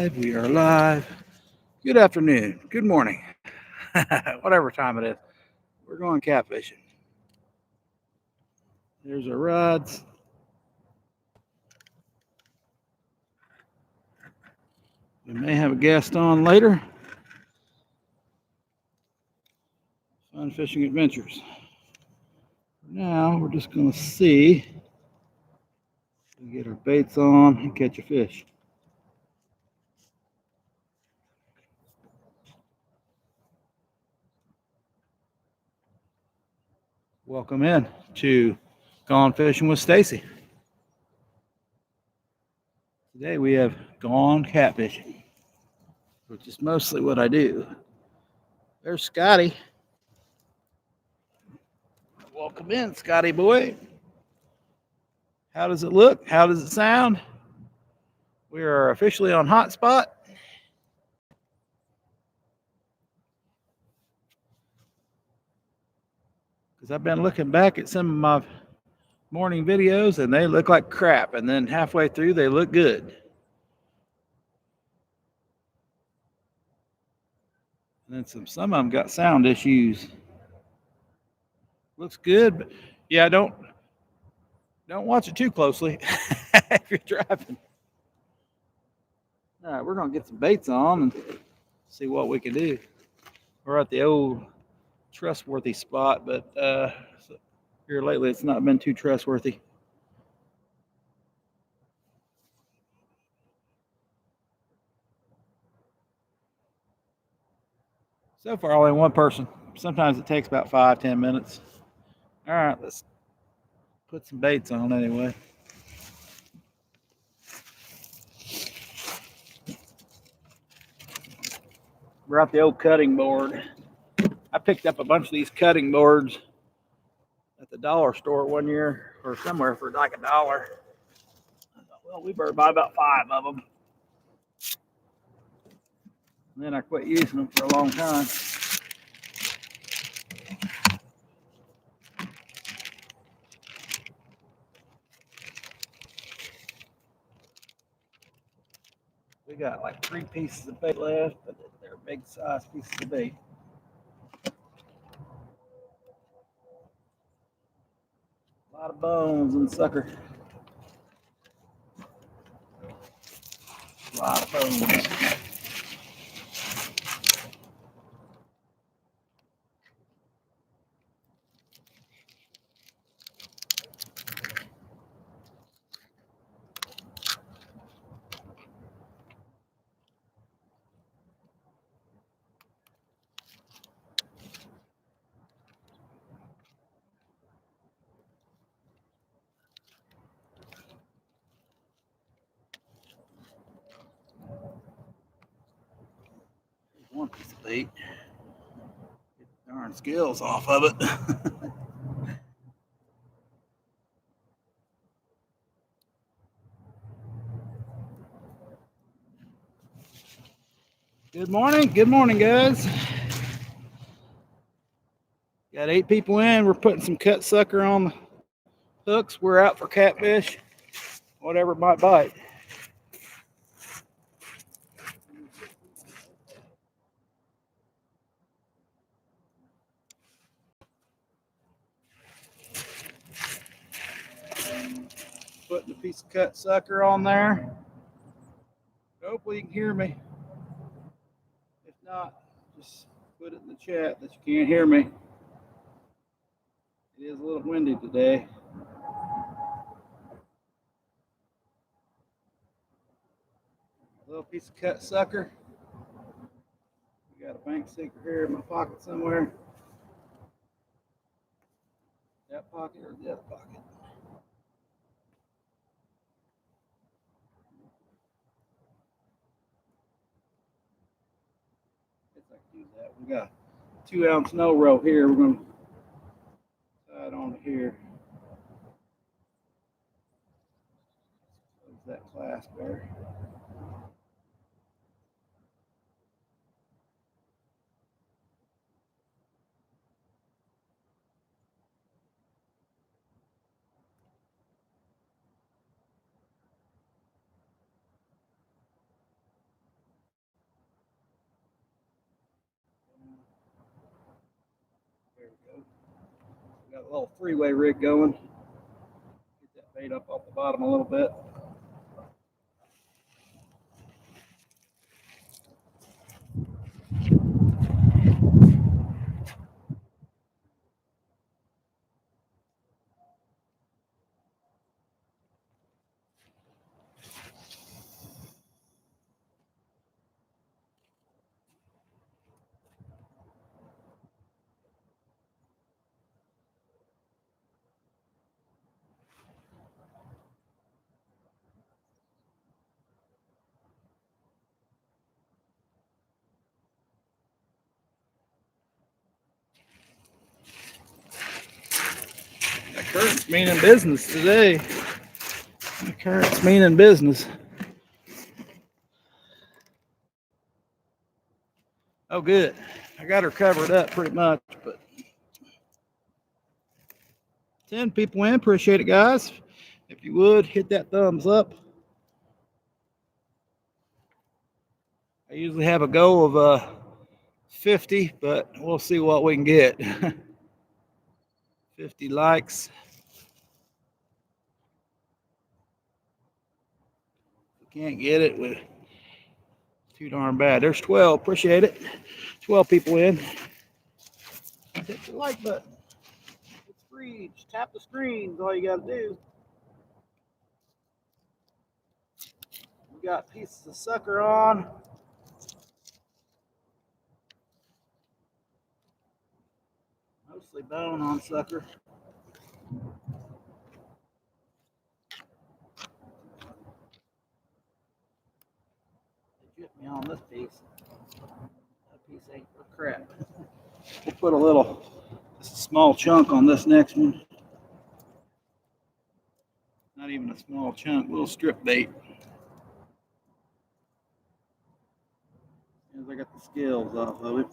live. We are live. Good afternoon. Good morning. Whatever time it is. We're going catfishing. There's our rods. We may have a guest on later. Fun fishing adventures. For now, we're just going to see. We get our baits on and catch a fish. Welcome in to Gone Fishing with Stacy. Today we have gone catfishing, which is mostly what I do. There's Scotty. Welcome in, Scotty boy. How does it look? How does it sound? We are officially on hotspot. Because I've been looking back at some of my morning videos and they look like crap. And then halfway through, they look good. And then some of them got sound issues. Looks good, but yeah, don't watch it too closely if you're driving. All right, we're gonna get some baits on and see what we can do. We're at the old trustworthy spot, but here lately it's not been too trustworthy. So far, only one person. Sometimes it takes about 5-10 minutes. All right, let's put some baits on anyway. We're at the old cutting board. I picked up a bunch of these cutting boards at the dollar store one year or somewhere for like $1. I thought, well, we better buy about 5 of them. And then I quit using them for a long time. We got like 3 pieces of bait left, but they're big size pieces of bait. A lot of bones and sucker. A lot of bones. One piece of bait. Get the darn scales off of it. Good morning, guys. Got 8 people in. We're putting some cut sucker on the hooks. We're out for catfish, whatever might bite. Putting a piece of cut sucker on there. Hopefully you can hear me. If not, just put it in the chat that you can't hear me. It is a little windy today. A little piece of cut sucker. We got a bank sinker here in my pocket somewhere. That pocket or the other pocket? I guess I can use that. We got a 2-ounce no row here. We're going to tie it on here. Close that clasp there. little freeway rig going. Get that bait up off the bottom a little bit. The current's meaning business today. The current's meaning business. Oh, good. I got her covered up pretty much, but 10 people in. Appreciate it, guys. If you would, hit that thumbs up. I usually have a goal of 50, but we'll see what we can get. 50 likes. If we can't get it, we're too darn bad. There's 12. Appreciate it. 12 people in. Hit the like button. It's free. Just tap the screen is all you got to do. We got pieces of sucker on. Mostly bone on sucker. They jipped me on this piece. That piece ain't for crap. We'll put a little, just a small chunk on this next one. Not even a small chunk, little strip bait. As I got the scales off of it.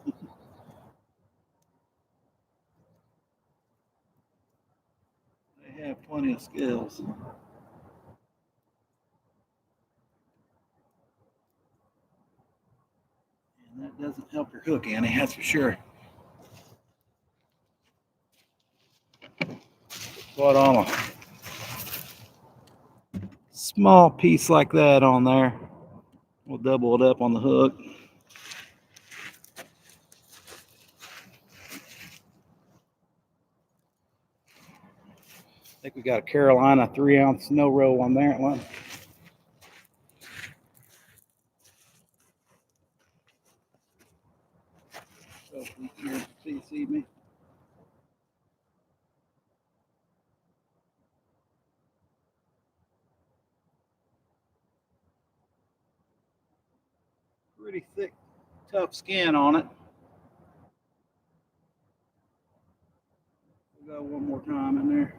They have plenty of scales. And that doesn't help your hook any, that's for sure. Put on a small piece like that on there. We'll double it up on the hook. I think we got a Carolina 3-ounce no roll on there. One. So you see me. Pretty thick, tough skin on it. We'll go one more time in there.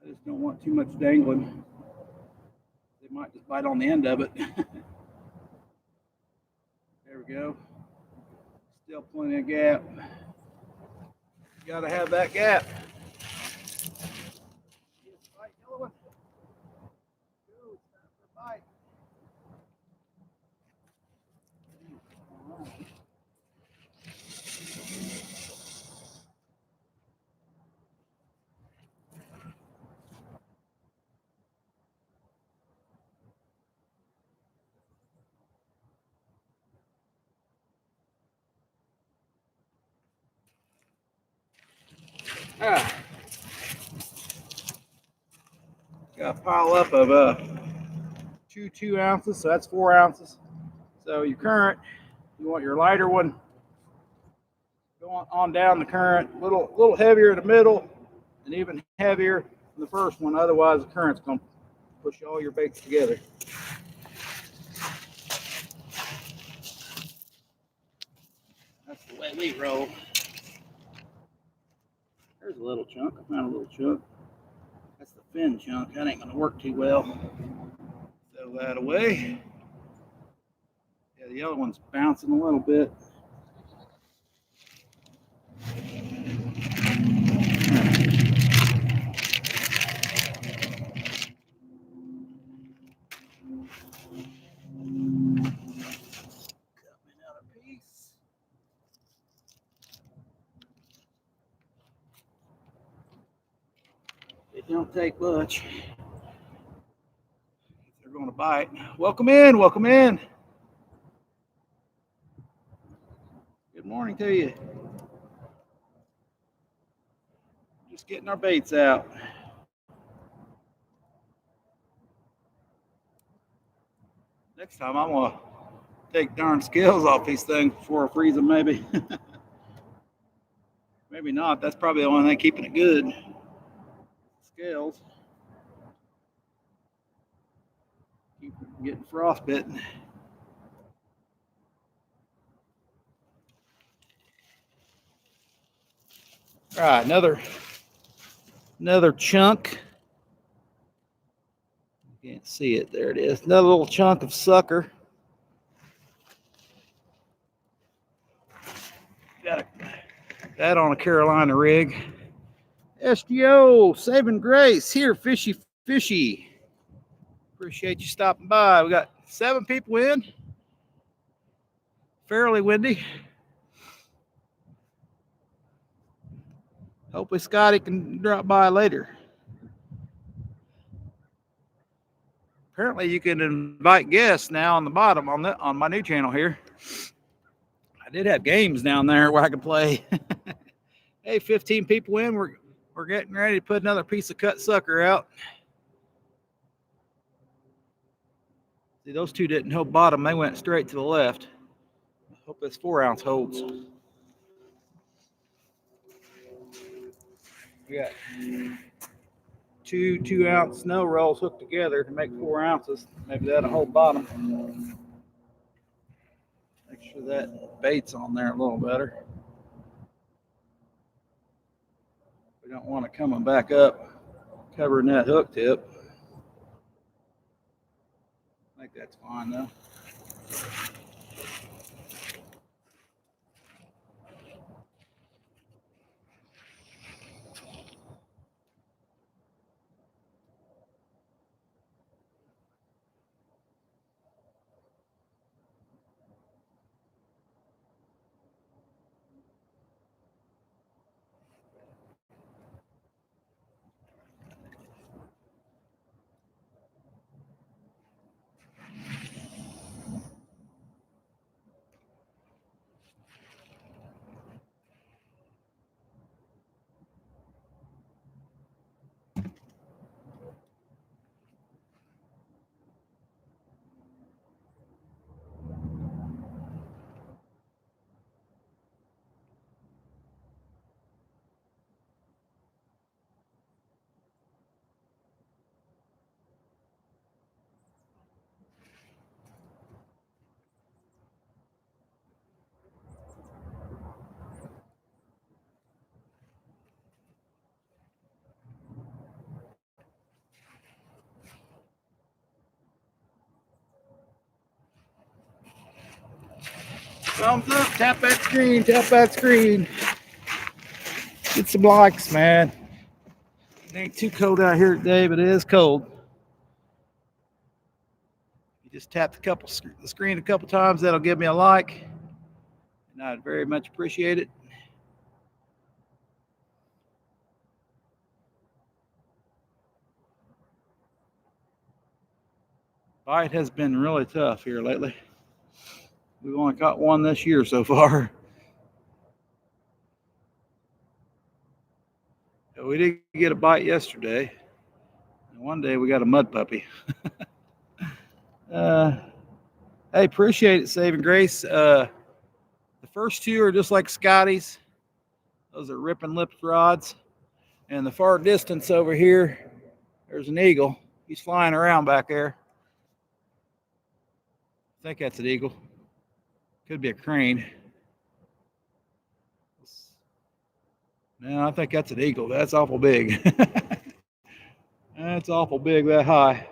I just don't want too much dangling. They might just bite on the end of it. There we go. Still plenty of gap. You gotta have that gap. Ah. Got a pile up of 2 ounces, so that's 4 ounces. So your current, you want your lighter one going on down the current, little heavier in the middle, and even heavier in the first one. Otherwise, the current's going to push all your baits together. That's the way we roll. There's a little chunk. I found a little chunk. That's the fin chunk. That ain't going to work too well. Throw that away. Yeah, the other one's bouncing a little bit. Cut me another piece. don't take much. They're going to bite. Welcome in. Welcome in. Good morning to you. Just getting our baits out. Next time I'm going to take darn scales off these things before I freeze them, maybe. Maybe not. That's probably the only thing keeping it good. Scales. Keep getting frostbitten. All right, another chunk. Can't see it. There it is. Another little chunk of sucker. Got that on a Carolina rig. SGO, saving grace here, fishy. Appreciate you stopping by. We got 7 people in. Fairly windy. Hopefully Scotty can drop by later. Apparently you can invite guests now on the bottom on my new channel here. I did have games down there where I could play. Hey, 15 people in. We're getting ready to put another piece of cut sucker out. See, those two didn't hold bottom. They went straight to the left. I hope this 4-ounce holds. We got 2 2-ounce snow rolls hooked together to make 4 ounces. Maybe that'll hold bottom. Make sure that bait's on there a little better. We don't want it coming back up, covering that hook tip. I think that's fine though. Thumbs up, tap that screen, Get some likes, man. It ain't too cold out here today, but it is cold. You just tap the screen a couple times, that'll give me a like. And I'd very much appreciate it. Bite has been really tough here lately. We've only caught one this year so far. We did get a bite yesterday. And one day we got a mud puppy. Hey, appreciate it, Saving Grace. The first 2 are just like Scotty's. Those are ripping lips rods. And the far distance over here, there's an eagle. He's flying around back there. I think that's an eagle. Could be a crane. No, I think that's an eagle. That's awful big. That's awful big, that high.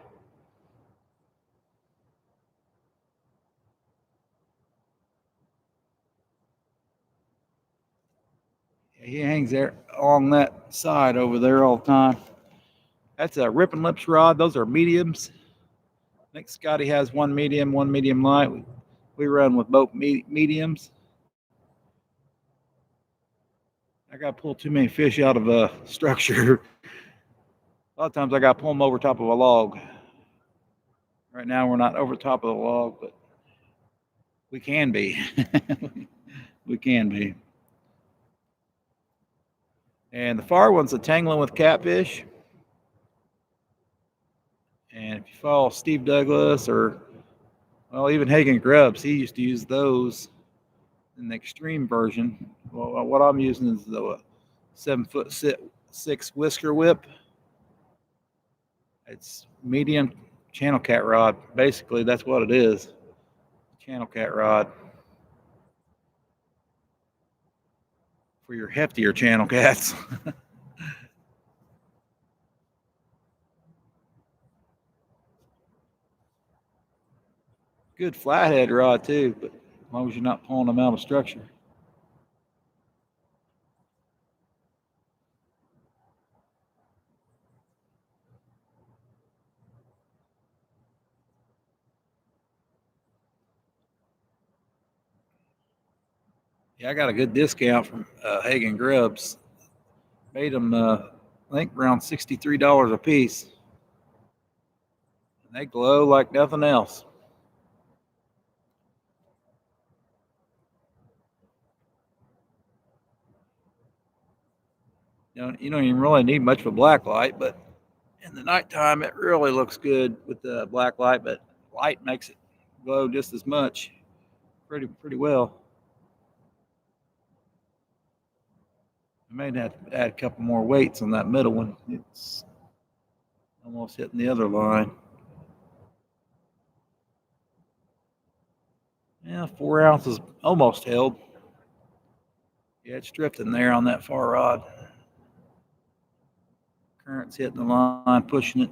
He hangs there along that side over there all the time. That's a ripping lips rod. Those are mediums. I think Scotty has one medium light. We run with both mediums. I got to pull too many fish out of a structure. A lot of times I got to pull them over top of a log. Right now we're not over top of the log, but we can be. We can be. And the far one's a tangling with catfish. And if you follow Steve Douglas or, well, even Hagen Grubbs, he used to use those in the extreme version. Well, what I'm using is the 7'6" whisker whip. It's medium channel cat rod. Basically, that's what it is. Channel cat rod for your heftier channel cats. Good flathead rod too, but as long as you're not pulling them out of structure. Yeah, I got a good discount from Hagen Grubbs. Made them, I think, around $63 a piece. And they glow like nothing else. You don't even really need much of a black light, but in the nighttime, it really looks good with the black light, but light makes it glow just as much. Pretty well. I may have to add a couple more weights on that middle one. It's almost hitting the other line. Yeah, 4 ounces almost held. Yeah, it's drifting there on that far rod. Current's hitting the line, pushing it.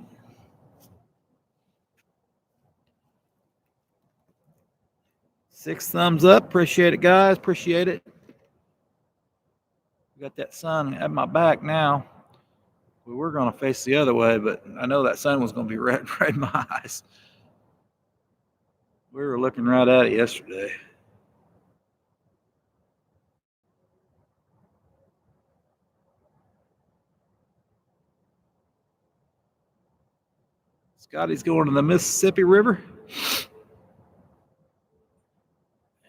6 thumbs up. Appreciate it, guys. Appreciate it. Got that sun at my back now. We were going to face the other way, but I know that sun was going to be right in my eyes. We were looking right at it yesterday. Scotty's going to the Mississippi River.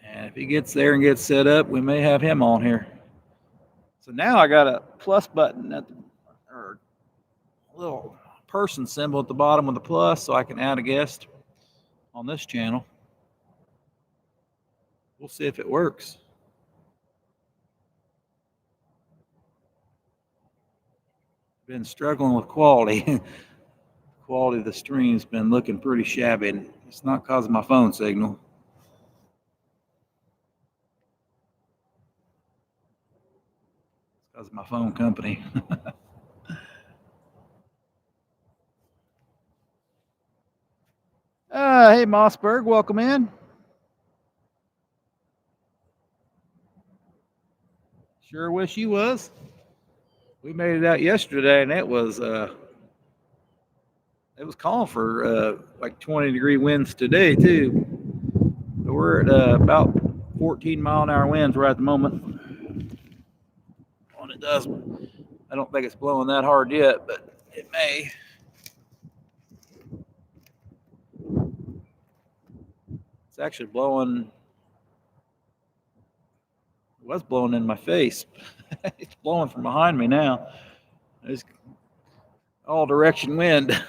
And if he gets there and gets set up, we may have him on here. So now I got a plus button or a little person symbol at the bottom with the plus so I can add a guest on this channel. We'll see if it works. Been struggling with quality. Quality of the stream's been looking pretty shabby. It's not because of my phone signal. It's because of my phone company. Hey, Mossberg, welcome in. Sure wish you was. We made it out yesterday, and it was calling for like 20-degree winds today too. So we're at about 14-mile-an-hour winds right at the moment. When it does, I don't think it's blowing that hard yet, but it may. It's actually blowing. It was blowing in my face. It's blowing from behind me now. It's all direction wind.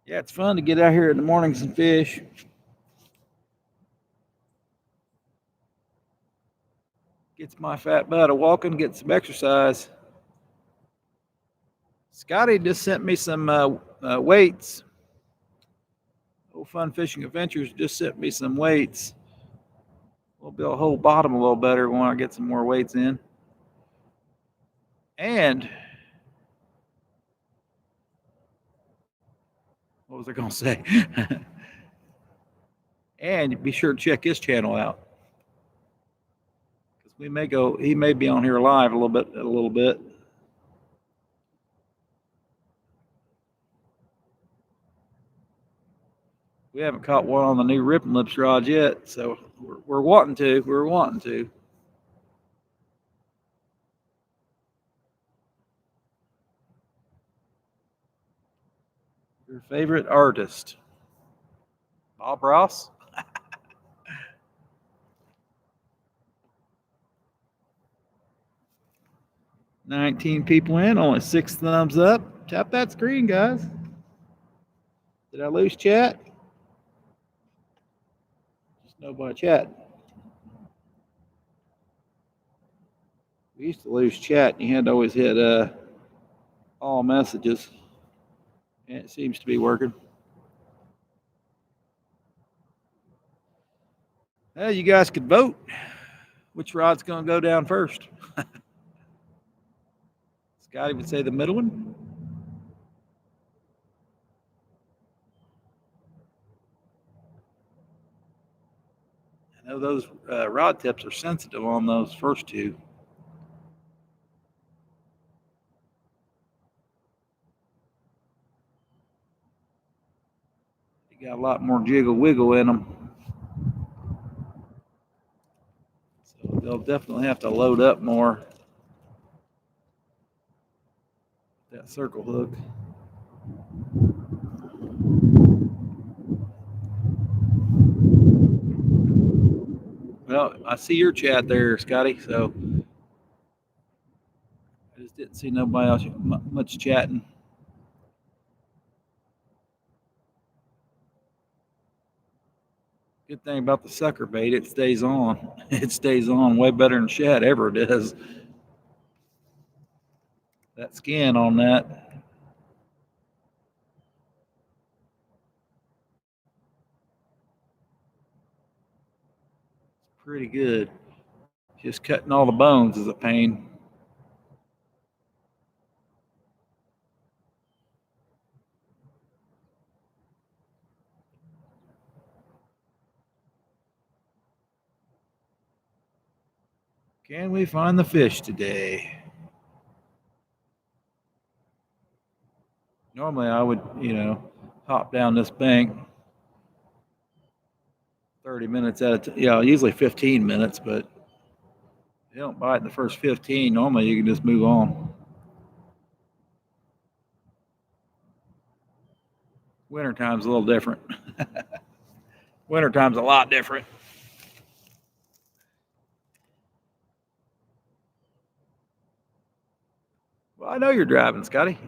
Yeah, it's fun to get out here in the mornings and fish. Gets my fat butt a walking, get some exercise. Scotty just sent me some weights. Old Fun Fishing Adventures just sent me some weights. We'll be able to hold bottom a little better when I get some more weights in. And what was I going to say? And be sure to check his channel out. Because he may be on here live a little bit. We haven't caught one on the new Ripping Lips rods yet, so we're wanting to. We're wanting to. Your favorite artist? Bob Ross? 19 people in, only 6 thumbs up. Tap that screen, guys. Did I lose chat? Just nobody chat. We used to lose chat, and you had to always hit all messages. And it seems to be working. Well, you guys could vote. Which rod's going to go down first? Scotty would say the middle one. I know those rod tips are sensitive on those first two. You got a lot more jiggle wiggle in them. So they'll definitely have to load up more. That circle hook. Well, I see your chat there, Scotty. So I just didn't see nobody else much chatting. Good thing about the sucker bait, it stays on. It stays on way better than shad ever does. That skin on that. Pretty good. Just cutting all the bones is a pain. Can we find the fish today? Normally I would, hop down this bank 30 minutes at a time. Usually 15 minutes, but if you don't bite in the first 15, normally you can just move on. Wintertime's a little different. Wintertime's a lot different. Well, I know you're driving, Scotty.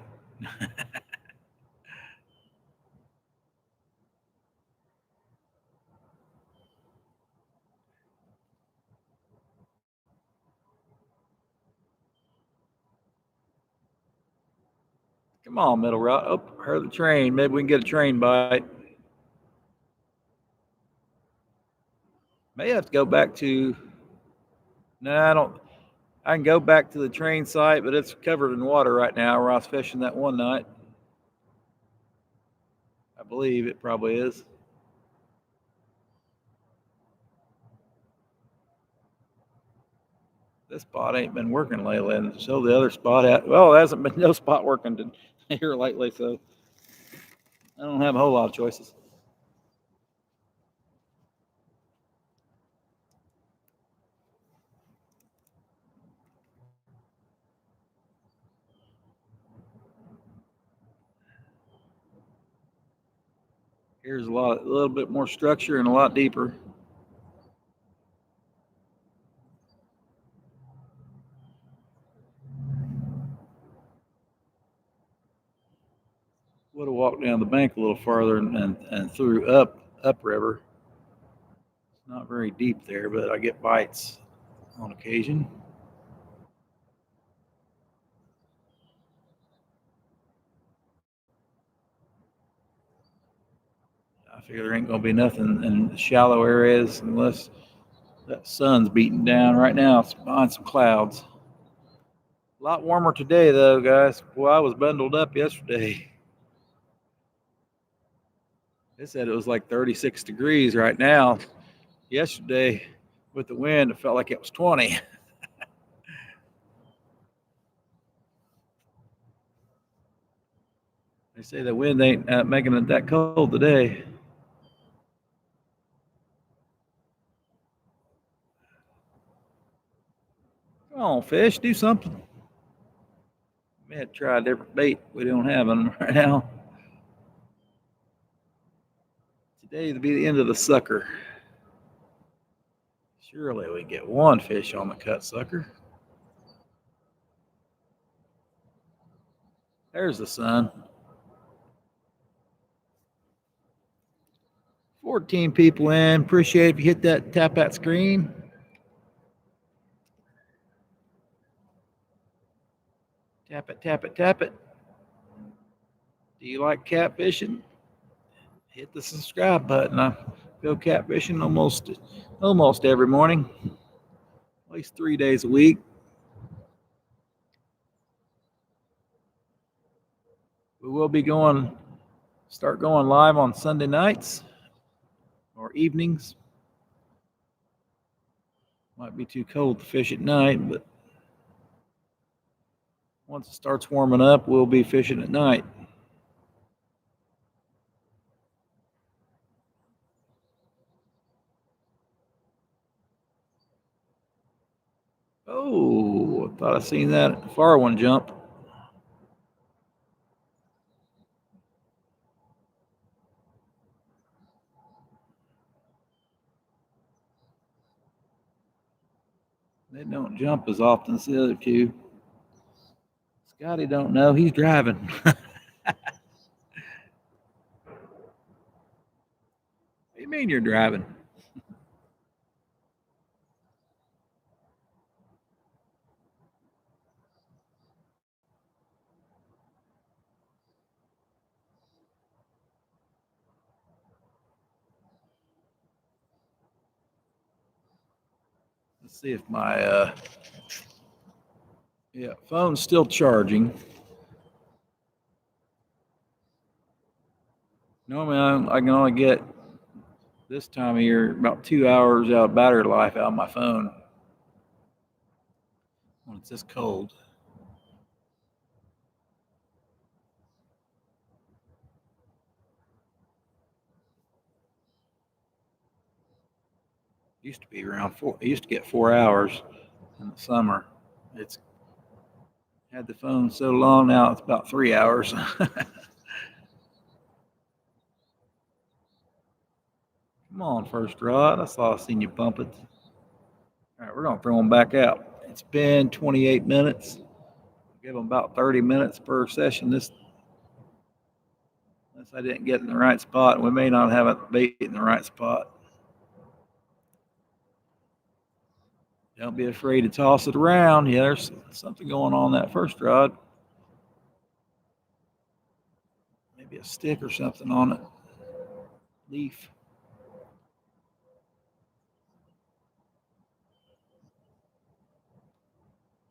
Come on, middle route. Oh, heard the train. Maybe we can get a train bite. May have to go back to. No, I don't. I can go back to the train site, but it's covered in water right now where I was fishing that one night. I believe it probably is. This spot ain't been working lately, and so the other spot there hasn't been no spot working here lately, so I don't have a whole lot of choices. Here's a little bit more structure and a lot deeper. Would have walked down the bank a little farther and through upriver. It's not very deep there, but I get bites on occasion. I figure there ain't gonna be nothing in shallow areas unless that sun's beating down. Right now it's behind some clouds. A lot warmer today though, guys. Boy, I was bundled up yesterday. They said it was like 36 degrees right now. Yesterday, with the wind, it felt like it was 20. They say the wind ain't making it that cold today. Come on, fish, do something. We had to try a different bait. We don't have them right now. Today will be the end of the sucker. Surely we get one fish on the cut sucker. There's the sun. 14 people in. Appreciate it if you hit that, tap that screen. Tap it, tap it, tap it. Do you like catfishing? Hit the subscribe button. I go catfishing almost every morning, at least 3 days a week. We will be start going live on Sunday nights or evenings. Might be too cold to fish at night, but once it starts warming up, we'll be fishing at night. Oh, I thought I seen that far one jump. They don't jump as often as the other two. Scotty don't know. He's driving. What do you mean you're driving? Let's see if my phone's still charging. Normally I can only get this time of year about 2 hours out of battery life out of my phone when it's this cold. Used to be around four. I used to get 4 hours in the summer. It's had the phone so long now it's about 3 hours. Come on, first rod. I seen you bump it. All right, we're gonna throw them back out. It's been 28 minutes. Give them about 30 minutes per session. Unless I didn't get in the right spot, we may not have a bait in the right spot. Don't be afraid to toss it around. Yeah, there's something going on that first rod. Maybe a stick or something on it. Leaf.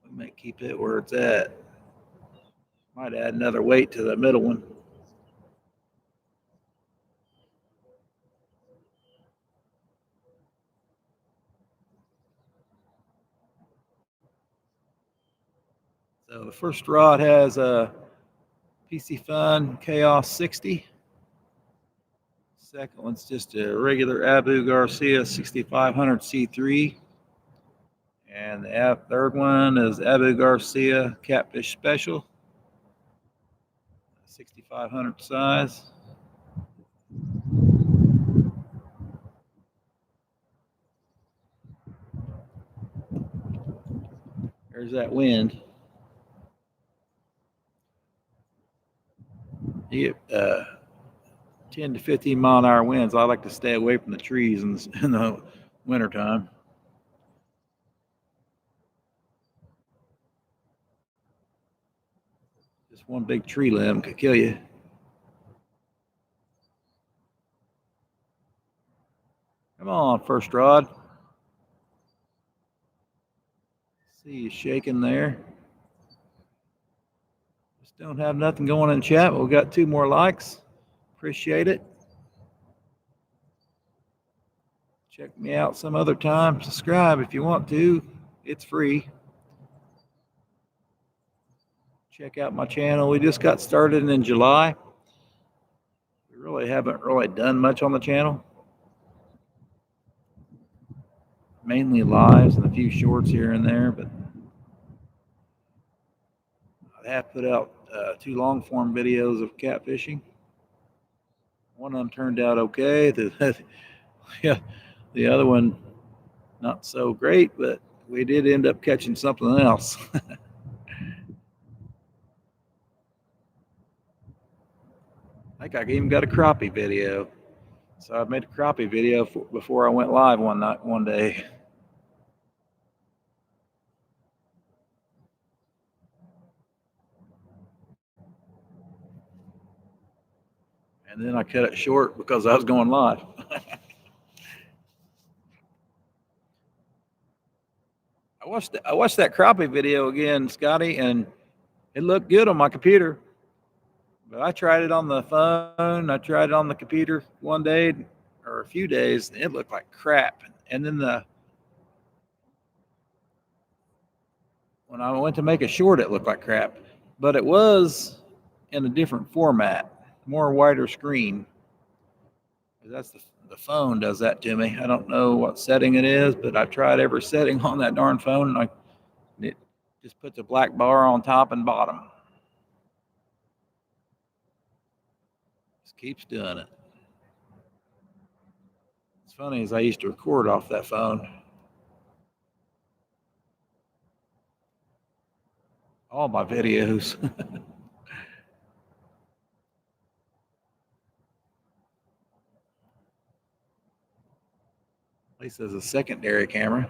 We might keep it where it's at. Might add another weight to the middle one. So the first rod has a PC Fun Chaos 60. Second one's just a regular Abu Garcia 6500 C3. And the third one is Abu Garcia Catfish Special, 6500 size. There's that wind. You get 10 to 15 mile an hour winds. I like to stay away from the trees in the wintertime. Just one big tree limb could kill you. Come on, first rod. See you shaking there. Just don't have nothing going in chat, but we got 2 more likes. Appreciate it. Check me out some other time. Subscribe if you want to. It's free. Check out my channel. We just got started in July. We really haven't done much on the channel. Mainly lives and a few shorts here and there, but have put out 2 long form videos of catfishing. One of them turned out okay. Yeah, the other one not so great, but we did end up catching something else. I think I even got a crappie video. So I made a crappie video before I went live one day. And then I cut it short because I was going live. I watched that crappie video again, Scotty, and it looked good on my computer. But I tried it on the phone. I tried it on the computer one day or a few days. And it looked like crap. And then when I went to make it short, it looked like crap. But it was in a different format, more wider screen. That's the phone does that to me. I don't know what setting it is, but I've tried every setting on that darn phone, and it just puts a black bar on top and bottom. Just keeps doing it. It's funny as I used to record off that phone. All my videos. At least as a secondary camera.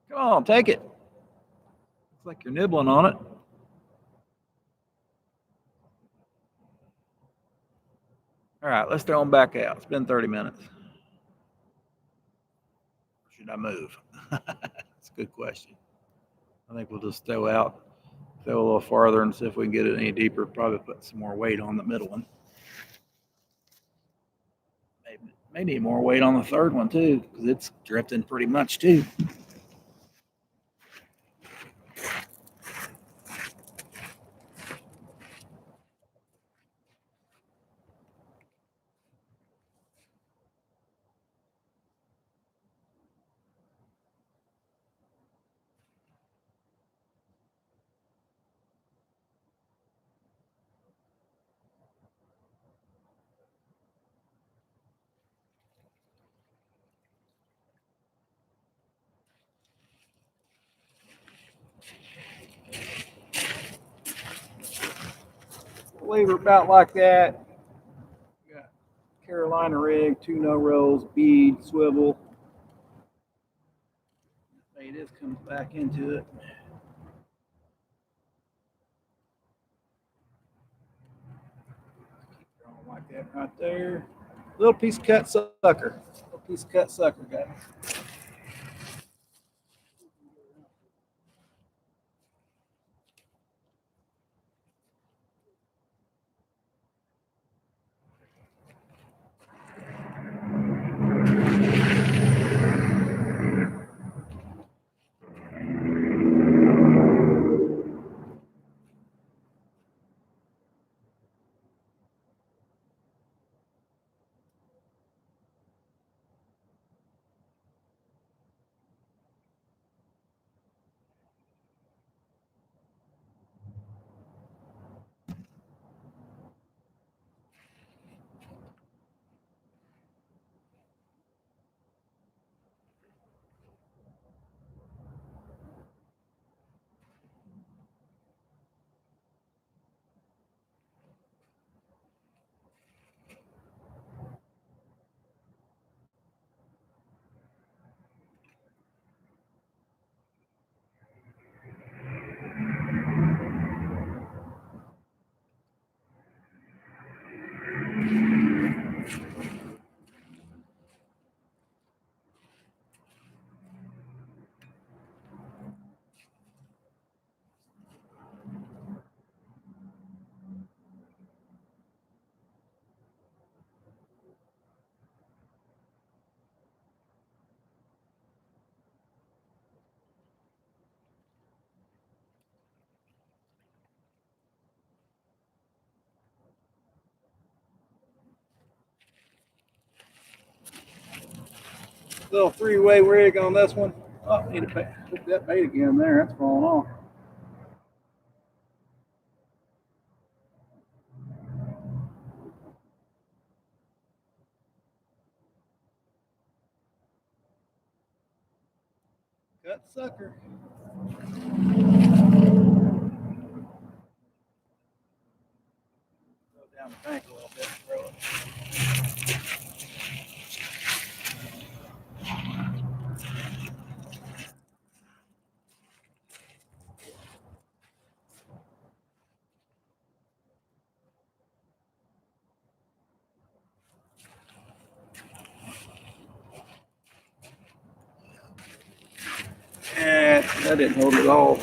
Come on, take it. Looks like you're nibbling on it. All right, let's throw them back out. It's been 30 minutes. Should I move? That's a good question. I think we'll just throw a little farther and see if we can get it any deeper. Probably put some more weight on the middle one. May need more weight on the third one too, because it's drifting pretty much too. Lever about like that. Got Carolina rig, 2 no rolls, bead, swivel. Hey, this comes back into it. Keep going like that right there. Little piece of cut sucker. Little piece of cut sucker, guys. Little 3-way rig on this one. Oh, need to put that bait again there. That's falling off. sucker. Go down the bank a little bit and throw it. That didn't hold it all.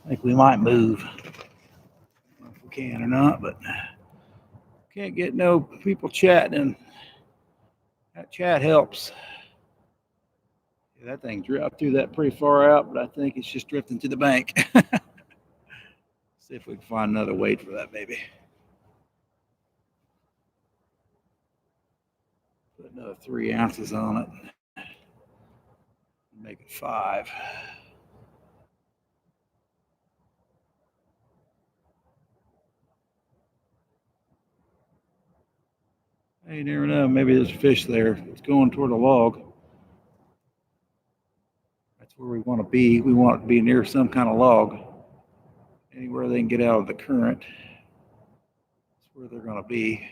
I think we might move. I don't know if we can or not, but can't get no people chatting. That chat helps. Yeah, that thing I threw that pretty far out, but I think it's just drifting to the bank. See if we can find another weight for that baby. Put another 3 ounces on it. Make it 5. You never know. Maybe there's a fish there. It's going toward a log. That's where we want to be. We want to be near some kind of log. Anywhere they can get out of the current. That's where they're going to be.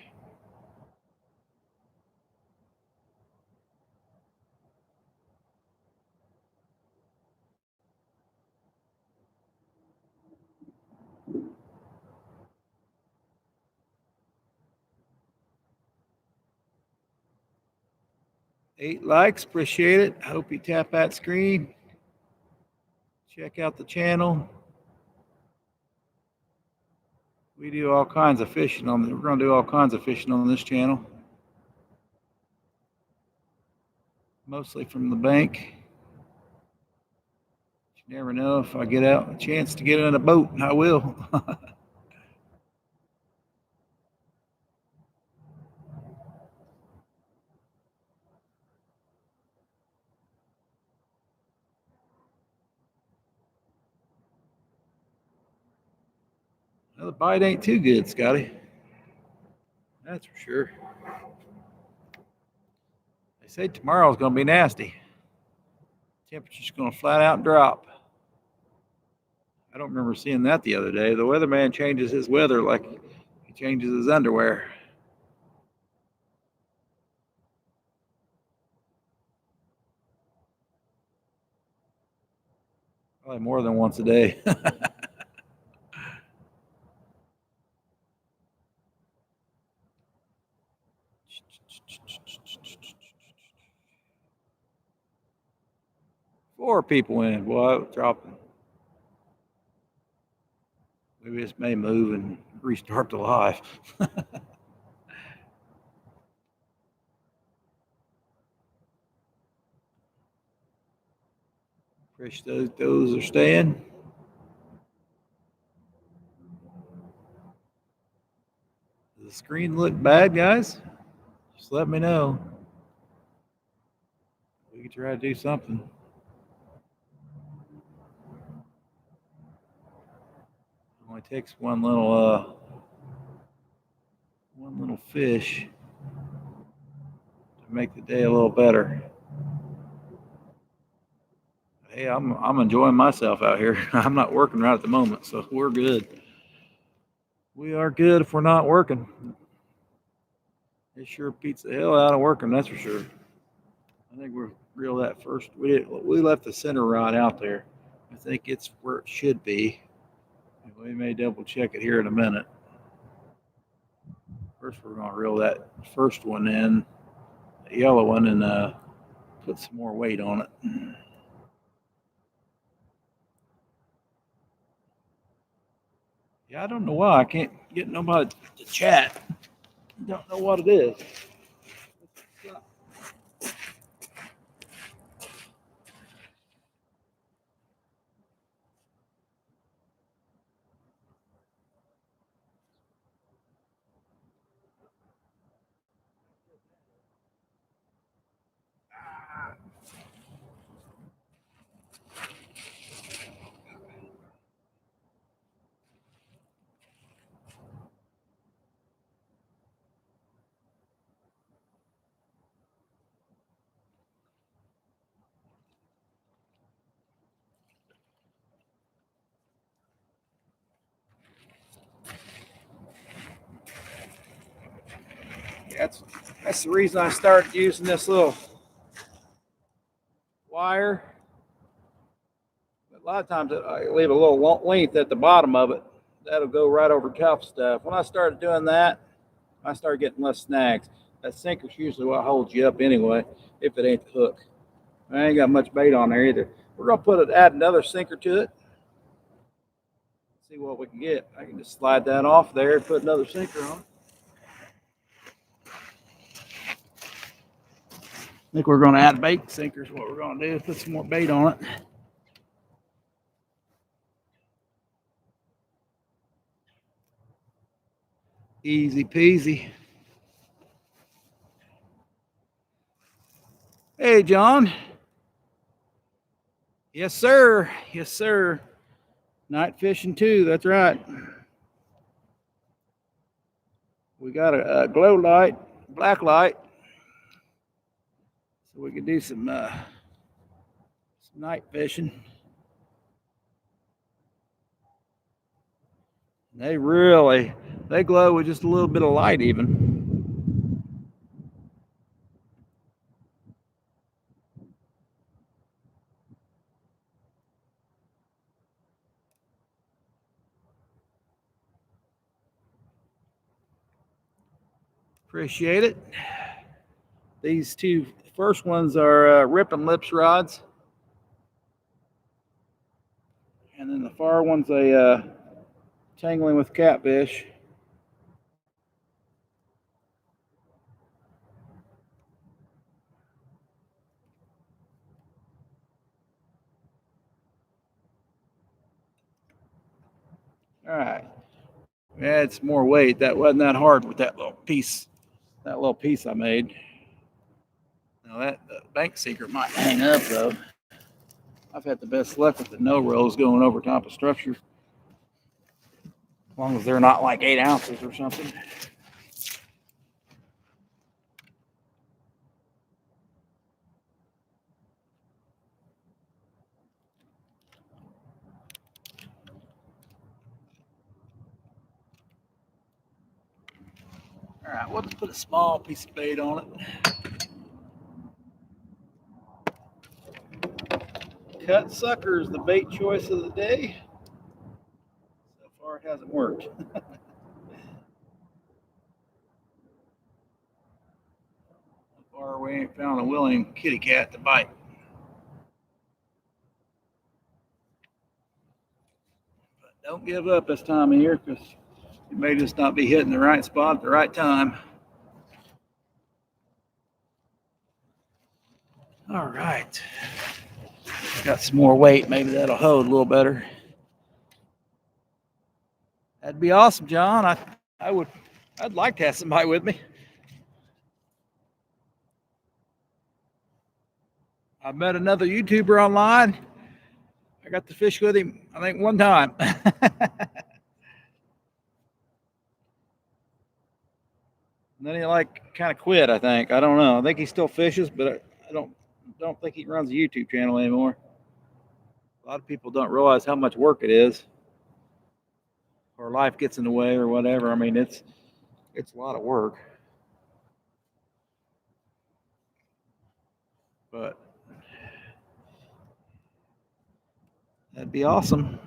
Eight likes, appreciate it. I hope you tap that screen. Check out the channel. We do all kinds of fishing on. We're going to do all kinds of fishing on this channel. Mostly from the bank. You never know, if I get out a chance to get in a boat, I will. Well, the bite ain't too good, Scotty. That's for sure. They say tomorrow's going to be nasty. Temperature's going to flat out drop. I don't remember seeing that the other day. The weatherman changes his weather like he changes his underwear. Probably more than once a day. 4 people in. Boy, dropping. Maybe this may move and restart the live. Fish those are staying. Does the screen look bad, guys? Just let me know. We can try to do something. It only takes one little fish to make the day a little better. Hey, I'm enjoying myself out here. I'm not working right at the moment, so we're good. We are good if we're not working. It sure beats the hell out of working, that's for sure. I think we're real that first. We left the center rod out there. I think it's where it should be. We may double check it here in a minute. First, we're going to reel that first one in, the yellow one, and put some more weight on it. Yeah, I don't know why I can't get nobody to chat. Don't know what it is. That's the reason I started using this little wire. A lot of times I leave a little length at the bottom of it. That'll go right over tough stuff. When I started doing that, I started getting less snags. That sinker's usually what holds you up anyway, if it ain't the hook. I ain't got much bait on there either. We're gonna add another sinker to it. See what we can get. I can just slide that off there and put another sinker on. I think we're gonna add bait sinkers. What we're gonna do is put some more bait on it. Easy peasy. Hey, John. Yes, sir. Yes, sir. Night fishing too. That's right. We got a glow light, black light, so we can do some night fishing. They glow with just a little bit of light even. Appreciate it. These two first ones are ripping lips rods. And then the far one's a tangling with catfish. All right. Add some more weight. That wasn't that hard with that little piece I made. Now that the bank secret might hang up though. I've had the best luck with the no rolls going over top of structure. As long as they're not like 8 ounces or something. All right, we'll just put a small piece of bait on it. Cut sucker is the bait choice of the day. So far, it hasn't worked. So far, we ain't found a willing kitty cat to bite. But don't give up this time of year because you may just not be hitting the right spot at the right time. All right. Got some more weight. Maybe that'll hold a little better. That'd be awesome, John. I'd like to have somebody with me. I met another YouTuber online. I got to fish with him, I think, one time. And then he kind of quit, I think. I don't know. I think he still fishes, but I don't think he runs a YouTube channel anymore. A lot of people don't realize how much work it is, or life gets in the way, or whatever. I mean, it's a lot of work. But that'd be awesome.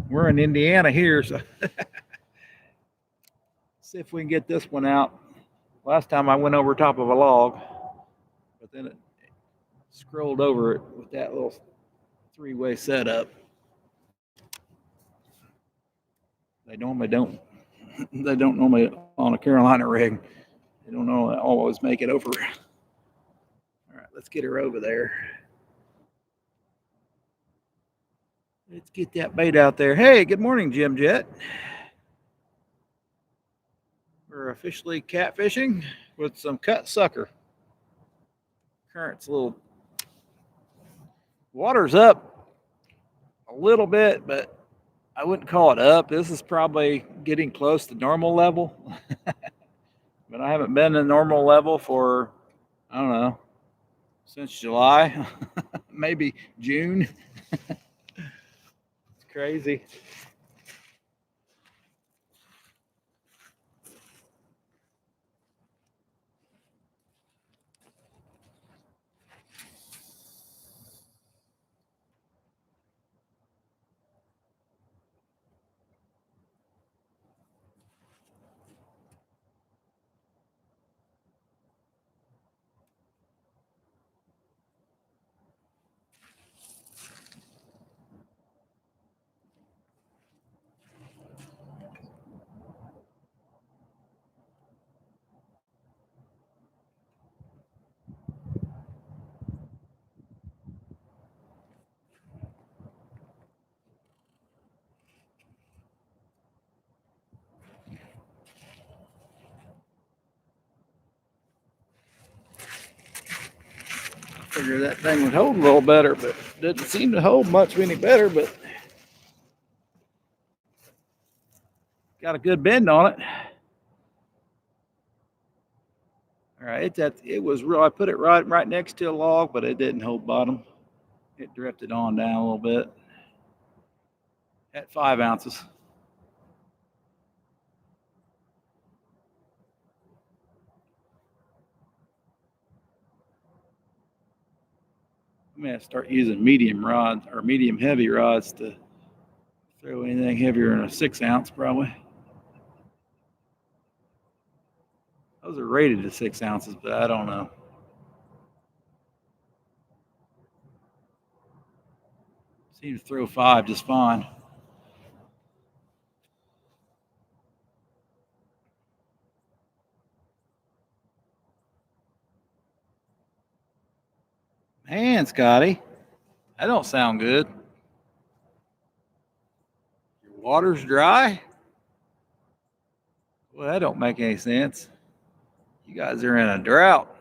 We're in Indiana here, so see if we can get this one out. Last time I went over top of a log, but then it scrolled over it with that little 3-way setup. They normally don't. They don't normally on a Carolina rig. They don't normally always make it over. All right, let's get her over there. Let's get that bait out there. Hey, good morning, Jim Jet. We're officially catfishing with some cut sucker. Current's a little, water's up a little bit, but I wouldn't call it up. This is probably getting close to normal level. But I haven't been in normal level for, I don't know, since July, maybe June. It's crazy. Figured that thing would hold a little better, but didn't seem to hold much any better, but got a good bend on it. All right, it was real. I put it right next to a log, but it didn't hold bottom. It drifted on down a little bit at 5 ounces. I'm gonna start using medium rods or medium heavy rods to throw anything heavier than a 6 ounce, probably. Those are rated to 6 ounces, but I don't know. Seems to throw 5 just fine. Man, Scotty, that don't sound good. Your water's dry? Well, that don't make any sense. You guys are in a drought.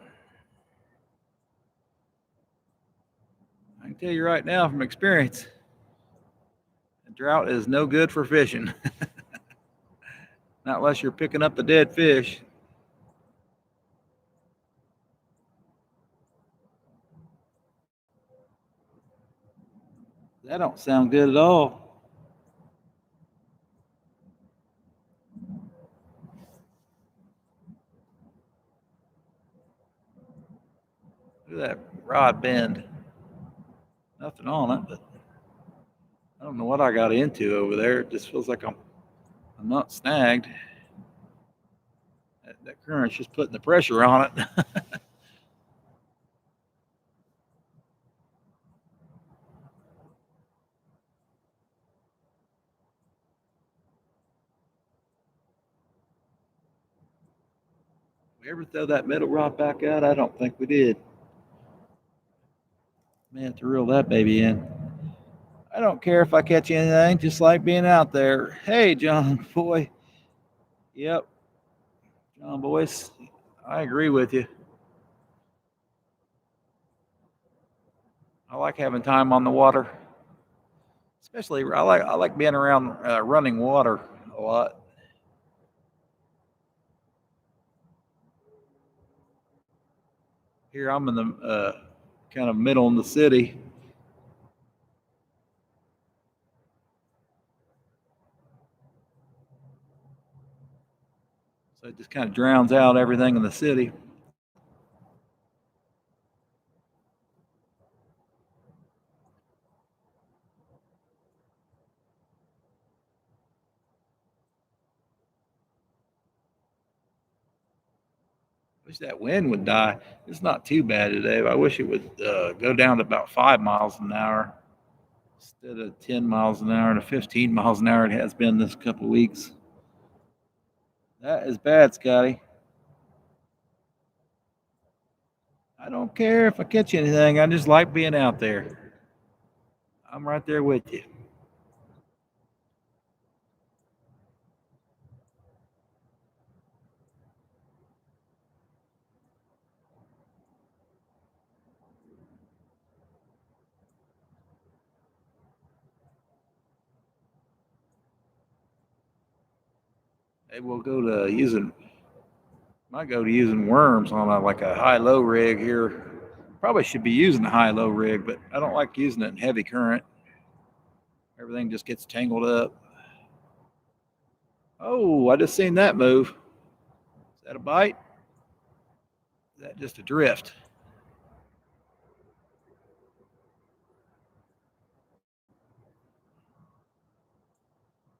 I can tell you right now from experience, a drought is no good for fishing. Not unless you're picking up the dead fish. That don't sound good at all. Look at that rod bend. Nothing on it, but I don't know what I got into over there. It just feels like I'm not snagged. That current's just putting the pressure on it. We ever throw that middle rod back out? I don't think we did. Man, have to reel that baby in. I don't care if I catch anything, just like being out there. Hey, John boy. Yep, John Boyce. I agree with you. I like having time on the water, especially I like being around running water a lot. Here I'm in the kind of middle in the city. So it just kind of drowns out everything in the city. Wish that wind would die. It's not too bad today, but I wish it would go down to about 5 miles an hour instead of 10 miles an hour to 15 miles an hour it has been this couple of weeks. That is bad, Scotty. I don't care if I catch anything. I just like being out there. I'm right there with you. Maybe we'll go to using might go to using worms on like a high-low rig here. Probably should be using a high-low rig, but I don't like using it in heavy current. Everything just gets tangled up. Oh, I just seen that move. Is that a bite? Is that just a drift?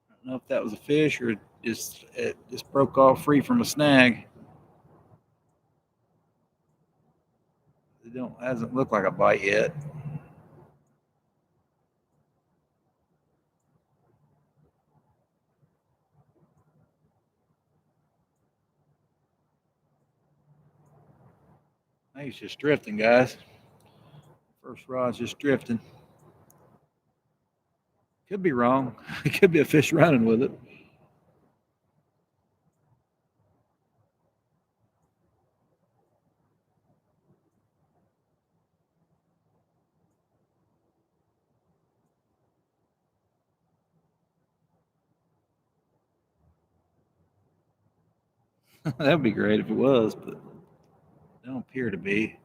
I don't know if that was a fish or it just broke off free from a snag. It don't hasn't looked like a bite yet. I think it's just drifting, guys. First rod's just drifting. Could be wrong. It could be a fish running with it. That would be great if it was, but they don't appear to be.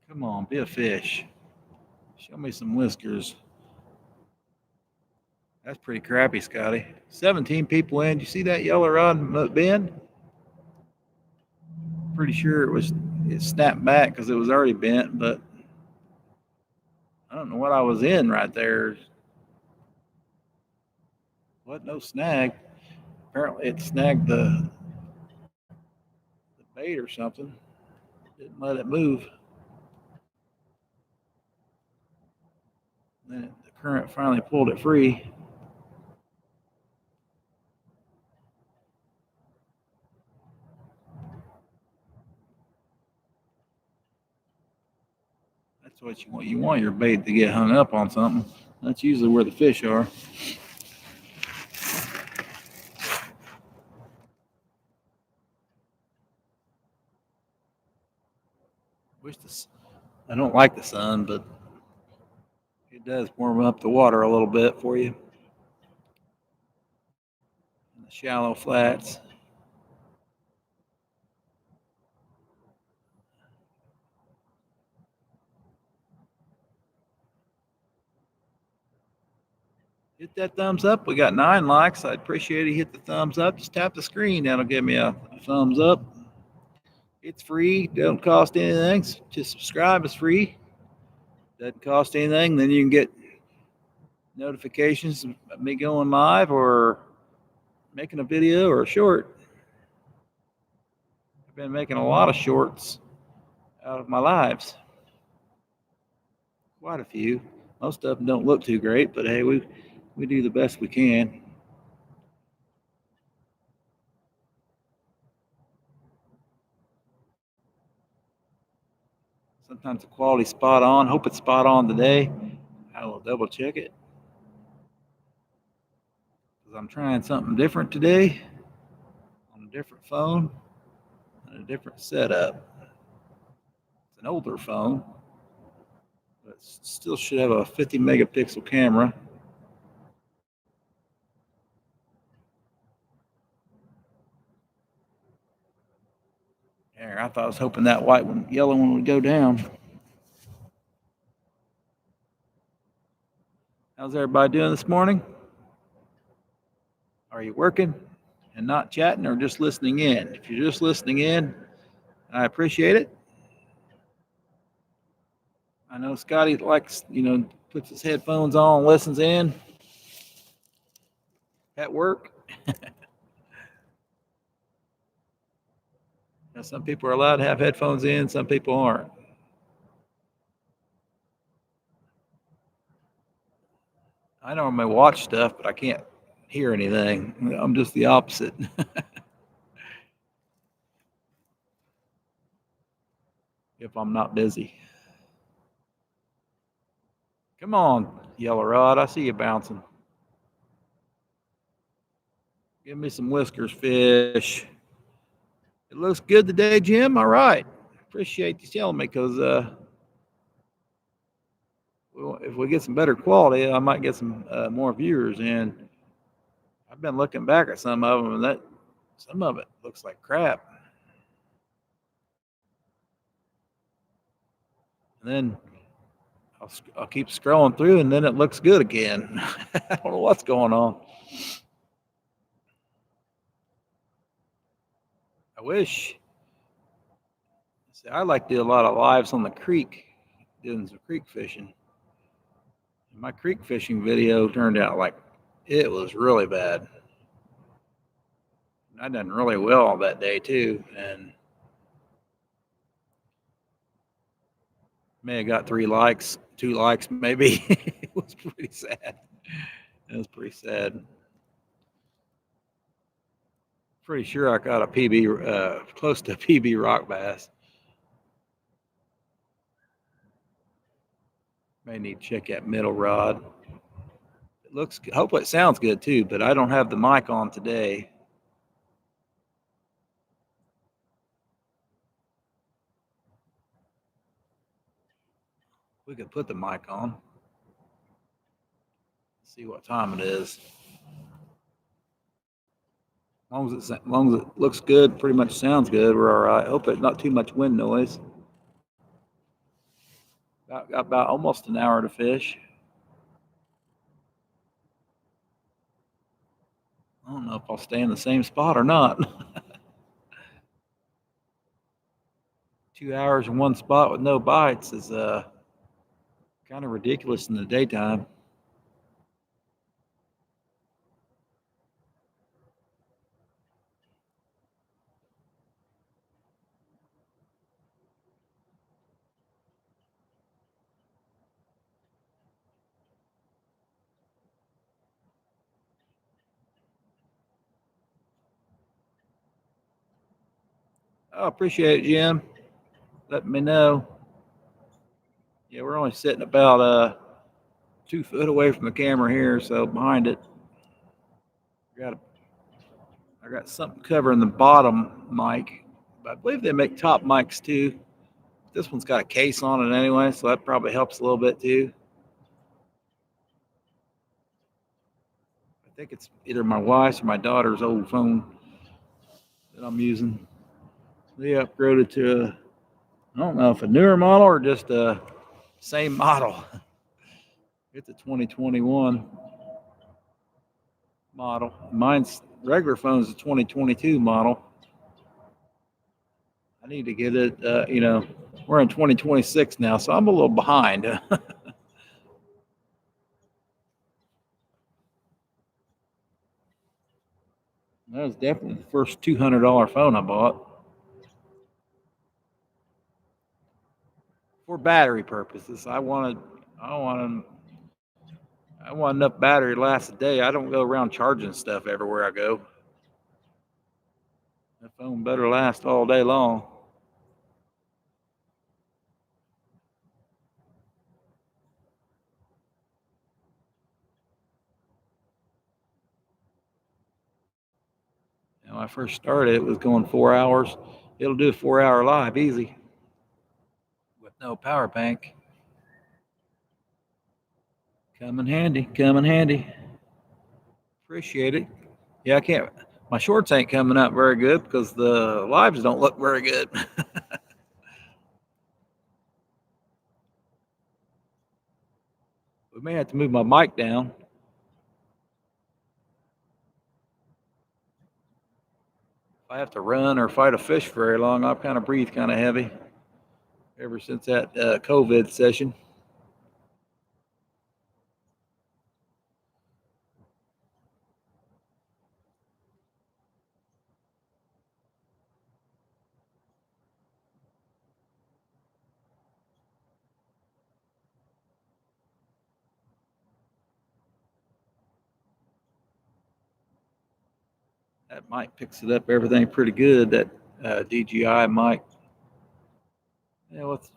Come on, be a fish. Show me some whiskers. That's pretty crappy, Scotty. 17 people in. You see that yellow rod bend? Pretty sure it snapped back because it was already bent, but I don't know what I was in right there. What? No snag. Apparently it snagged the bait or something. Didn't let it move. Then the current finally pulled it free. That's what you want. You want your bait to get hung up on something. That's usually where the fish are. Wish this. I don't like the sun, but it does warm up the water a little bit for you. The shallow flats. Hit that thumbs up. We got 9 likes. I'd appreciate it. Hit the thumbs up. Just tap the screen. That'll give me a thumbs up. It's free. Don't cost anything. Just subscribe. It's free. Doesn't cost anything. Then you can get notifications of me going live or making a video or a short. I've been making a lot of shorts out of my lives. Quite a few. Most of them don't look too great, but hey, we do the best we can. Sometimes the quality's spot on. Hope it's spot on today. I will double check it. Because I'm trying something different today on a different phone and a different setup. It's an older phone, but it still should have a 50 megapixel camera. There, I thought I was hoping that yellow one would go down. How's everybody doing this morning? Are you working and not chatting or just listening in? If you're just listening in, I appreciate it. I know Scotty likes, puts his headphones on, listens in at work. Now, some people are allowed to have headphones in, some people aren't. I normally watch stuff, but I can't hear anything. I'm just the opposite. If I'm not busy. Come on, Yellow Rod. I see you bouncing. Give me some whiskers, fish. It looks good today, Jim. All right. Appreciate you telling me because if we get some better quality, I might get some more viewers. And I've been looking back at some of them, and some of it looks like crap. And then I'll keep scrolling through, and then it looks good again. I don't know what's going on. I wish. See, I like to do a lot of lives on the creek, doing some creek fishing. And my creek fishing video turned out like it was really bad. I done really well that day too, and may have got 3 likes, 2 likes maybe. It was pretty sad. It was pretty sad. Pretty sure I got a PB, close to a PB rock bass. May need to check that middle rod. It looks, hopefully it sounds good too, but I don't have the mic on today. We could put the mic on. See what time it is. As long as it looks good, pretty much sounds good, we're all right. Hope it's not too much wind noise. Got about almost an hour to fish. I don't know if I'll stay in the same spot or not. 2 hours in one spot with no bites is kind of ridiculous in the daytime. I appreciate it, Jim. Letting me know. Yeah, we're only sitting about 2 foot away from the camera here, so behind it. I got something covering the bottom mic. But I believe they make top mics too. This one's got a case on it anyway, so that probably helps a little bit too. I think it's either my wife's or my daughter's old phone that I'm using. They upgraded to I don't know if a newer model or just a same model. It's a 2021 model. Mine's regular phone's a 2022 model. I need to get it, we're in 2026 now, so I'm a little behind. That was definitely the first $200 phone I bought. For battery purposes. I want enough battery to last a day. I don't go around charging stuff everywhere I go. That phone better last all day long. When I first started, it was going 4 hours. It'll do a 4-hour live easy with no power bank. Come in handy. Come in handy. Appreciate it. Yeah, I can't. My shorts ain't coming out very good because the lives don't look very good. We may have to move my mic down. If I have to run or fight a fish very long, I'll kind of breathe kind of heavy. Ever since that COVID session. That mic picks it up everything pretty good. That DJI mic. Yeah, let's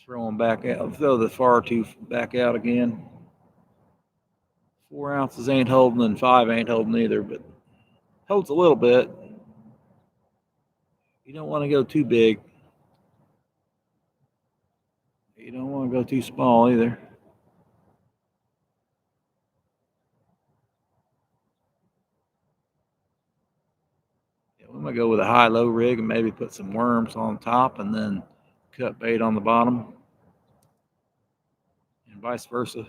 throw them back out. Throw the far tooth back out again. 4 ounces ain't holding, and 5 ain't holding either, but holds a little bit. You don't want to go too big. You don't want to go too small either. Yeah, we might go with a high-low rig and maybe put some worms on top and then cut bait on the bottom, and vice versa.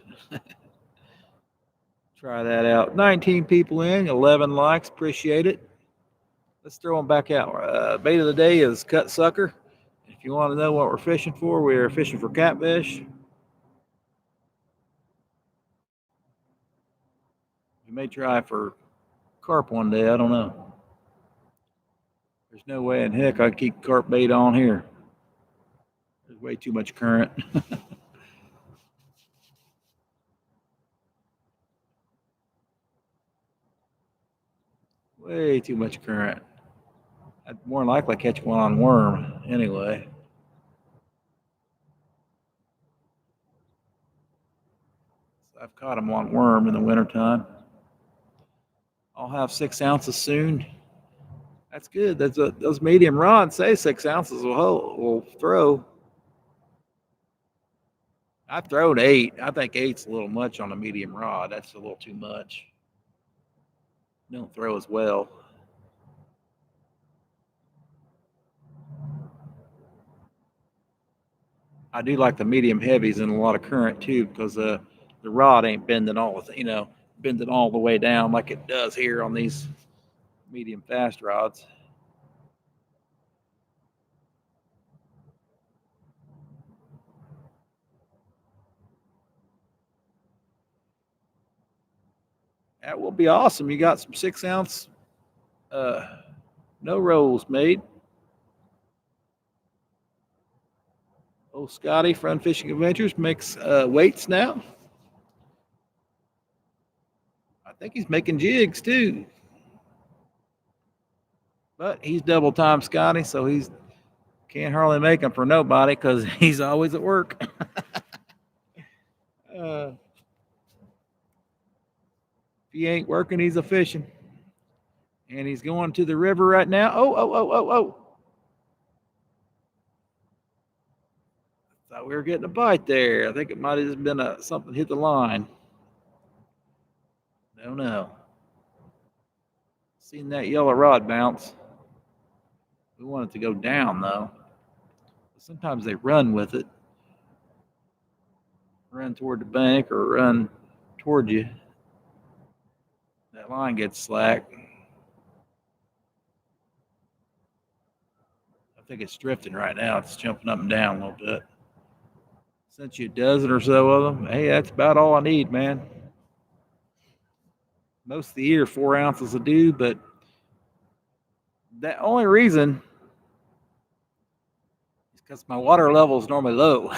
Try that out. 19 people in, 11 likes. Appreciate it. Let's throw them back out. Bait of the day is cut sucker. If you want to know what we're fishing for, we're fishing for catfish. We may try for carp one day. I don't know. There's no way in heck I'd keep carp bait on here. There's way too much current. Way too much current. I'd more likely catch one on worm anyway. So I've caught them on worm in the wintertime. I'll have 6 ounces soon. That's good. Those medium rods say 6 ounces will throw. I throwed 8. I think 8's a little much on a medium rod. That's a little too much. Don't throw as well. I do like the medium heavies in a lot of current too, because the rod ain't bending bending all the way down like it does here on these medium fast rods. That will be awesome. You got some 6-ounce no rolls made. Old Scotty, Front Fishing Adventures, makes weights now. I think he's making jigs too. But he's double time Scotty, so he's can't hardly make them for nobody because he's always at work. If he ain't working, he's a fishing. And he's going to the river right now. Oh. Thought we were getting a bite there. I think it might have just been something hit the line. Don't know. Seen that yellow rod bounce. We want it to go down though. Sometimes they run with it. Run toward the bank or run toward you. That line gets slack. I think it's drifting right now. It's jumping up and down a little bit. Sent you a dozen or so of them. Hey, that's about all I need, man. Most of the year, 4 ounces will do, but the only reason is because my water level is normally low.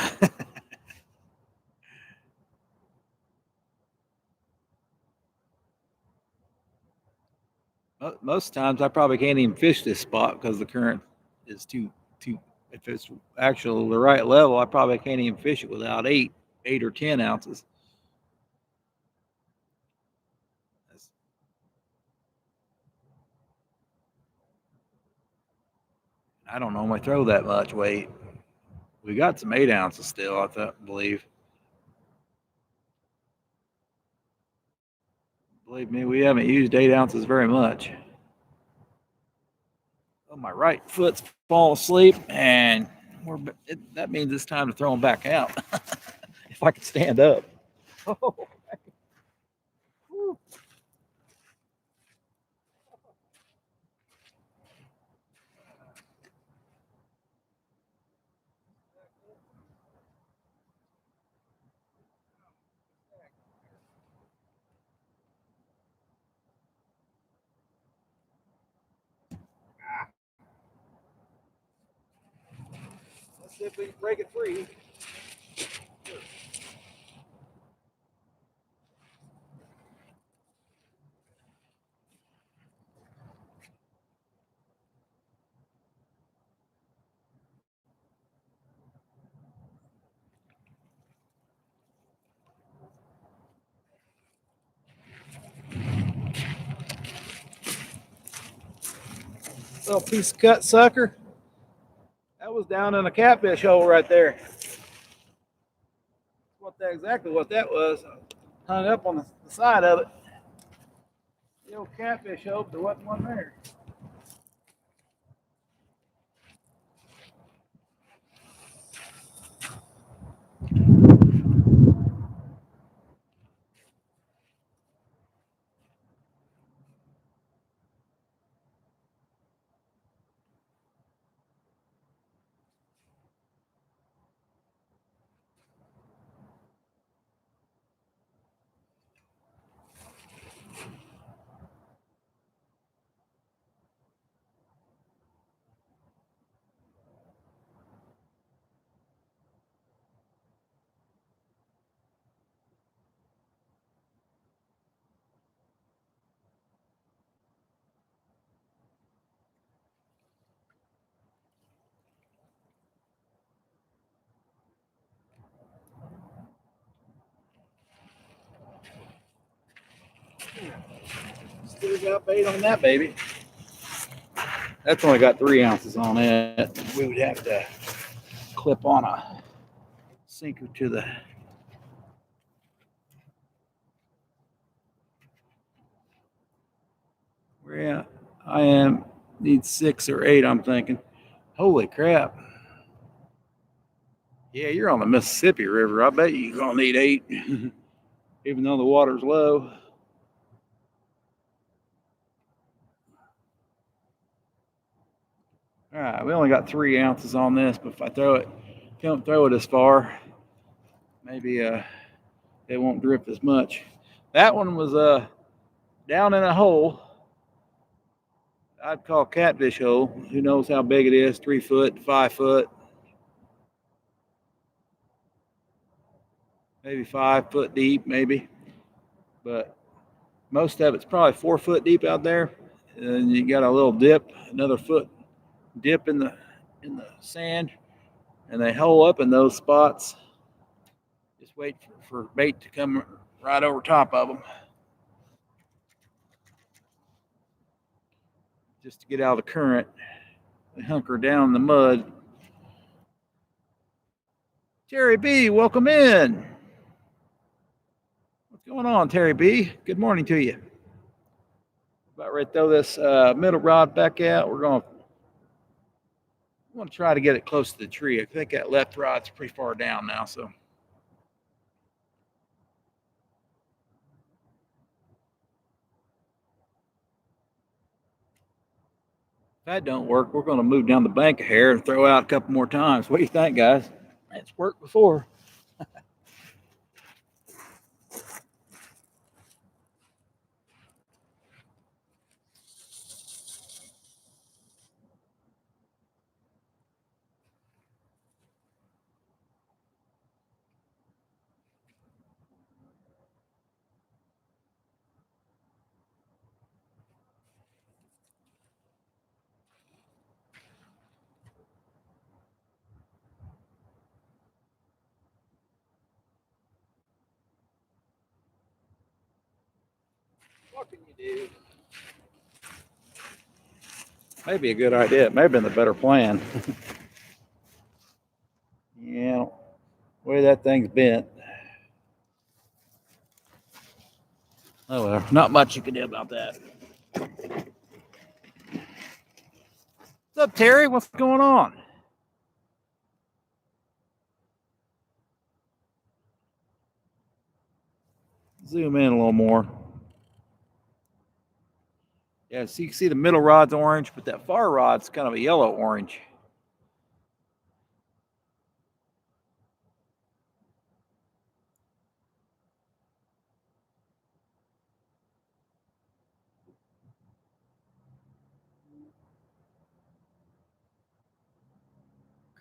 Most times I probably can't even fish this spot because the current is too. If it's actually the right level, I probably can't even fish it without 8 or 10 ounces. I don't normally throw that much weight. We got some 8 ounces still, I believe. Believe me, we haven't used 8 ounces very much. Oh, my right foot's falling asleep, and that means it's time to throw them back out. If I could stand up. Oh. Let's see if we can break it free. Little piece of cut sucker. That was down in a catfish hole right there. Exactly what that was. Hung up on the side of it. The old catfish hole, there wasn't one there. Still got bait on that baby. That's only got 3 ounces on it. We would have to clip on a sinker to the Need 6 or 8, I'm thinking. Holy crap. Yeah, you're on the Mississippi River. I bet you're going to need 8, even though the water's low. All right, we only got 3 ounces on this, but if I don't throw it as far, maybe it won't drip as much. That one was down in a hole. I'd call catfish hole. Who knows how big it is? 3 foot, 5 foot, maybe 5 foot deep, maybe. But most of it's probably 4 foot deep out there. And you got a little dip, another foot dip in the sand, and they hole up in those spots. Just wait for bait to come right over top of them. Just to get out of the current. They hunker down in the mud. Terry B, welcome in. What's going on, Terry B? Good morning to you. About ready to throw this middle rod back out. We're going to try to get it close to the tree. I think that left rod's pretty far down now, so. If that don't work, we're going to move down the bank a hair and throw out a couple more times. What do you think, guys? It's worked before. What can you do? Maybe a good idea. Maybe been the better plan. Yeah, the way that thing's bent. Oh well, not much you can do about that. What's up, Terry? What's going on? Zoom in a little more. Yeah, so you can see the middle rod's orange, but that far rod's kind of a yellow orange.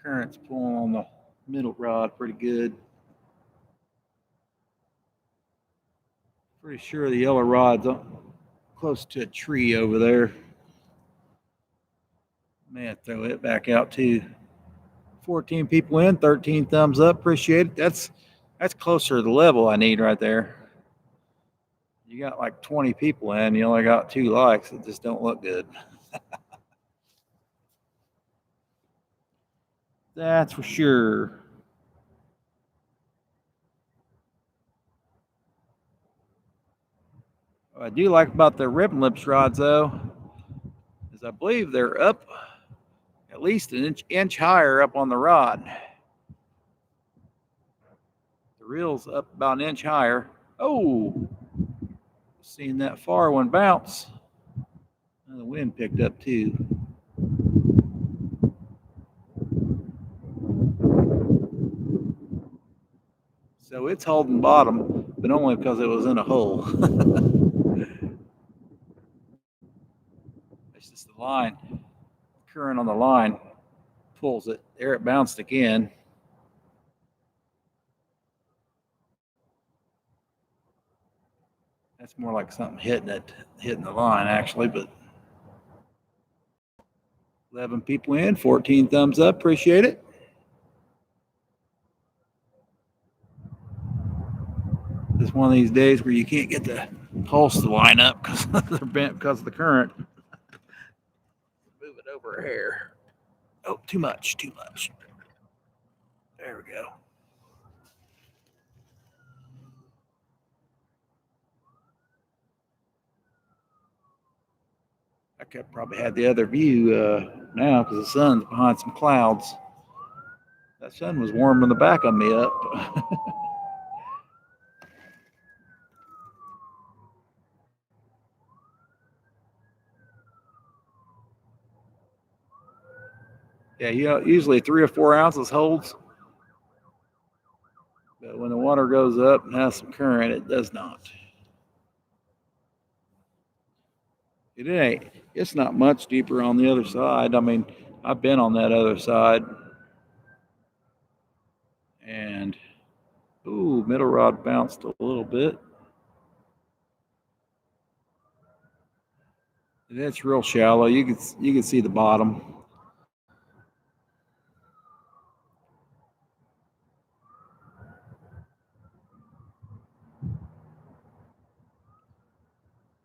Current's pulling on the middle rod pretty good. Pretty sure the yellow rod's close to a tree over there. Man, throw it back out too. 14 people in, 13 thumbs up. Appreciate it. That's closer to the level I need right there. You got like 20 people in, you only got 2 likes. It just don't look good. That's for sure. What I do like about the ribbon lips rods, though, is I believe they're up at least an inch higher up on the rod. The reel's up about an inch higher. Oh, seen that far one bounce. And the wind picked up too. So it's holding bottom, but only because it was in a hole. It's just the line, current on the line pulls it. There it bounced again. That's more like something hitting the line actually, but 11 people in, 14 thumbs up. Appreciate it. It's one of these days where you can't get the pulse to line up because they're bent because of the current. Move it over here. Oh, too much. There we go. I could probably had the other view now because the sun's behind some clouds. That sun was warming the back of me up. Yeah, usually 3 or 4 ounces holds. But when the water goes up and has some current, it does not. It ain't. It's not much deeper on the other side. I mean, I've been on that other side. And, ooh, middle rod bounced a little bit. It's real shallow. You can see the bottom.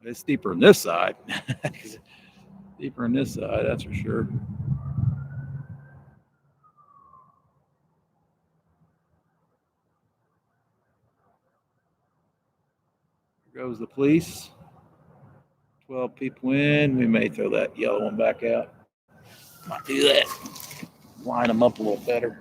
It's deeper on this side. Deeper on this side, that's for sure. There goes the police. 12 people in. We may throw that yellow one back out. Might do that. Line them up a little better.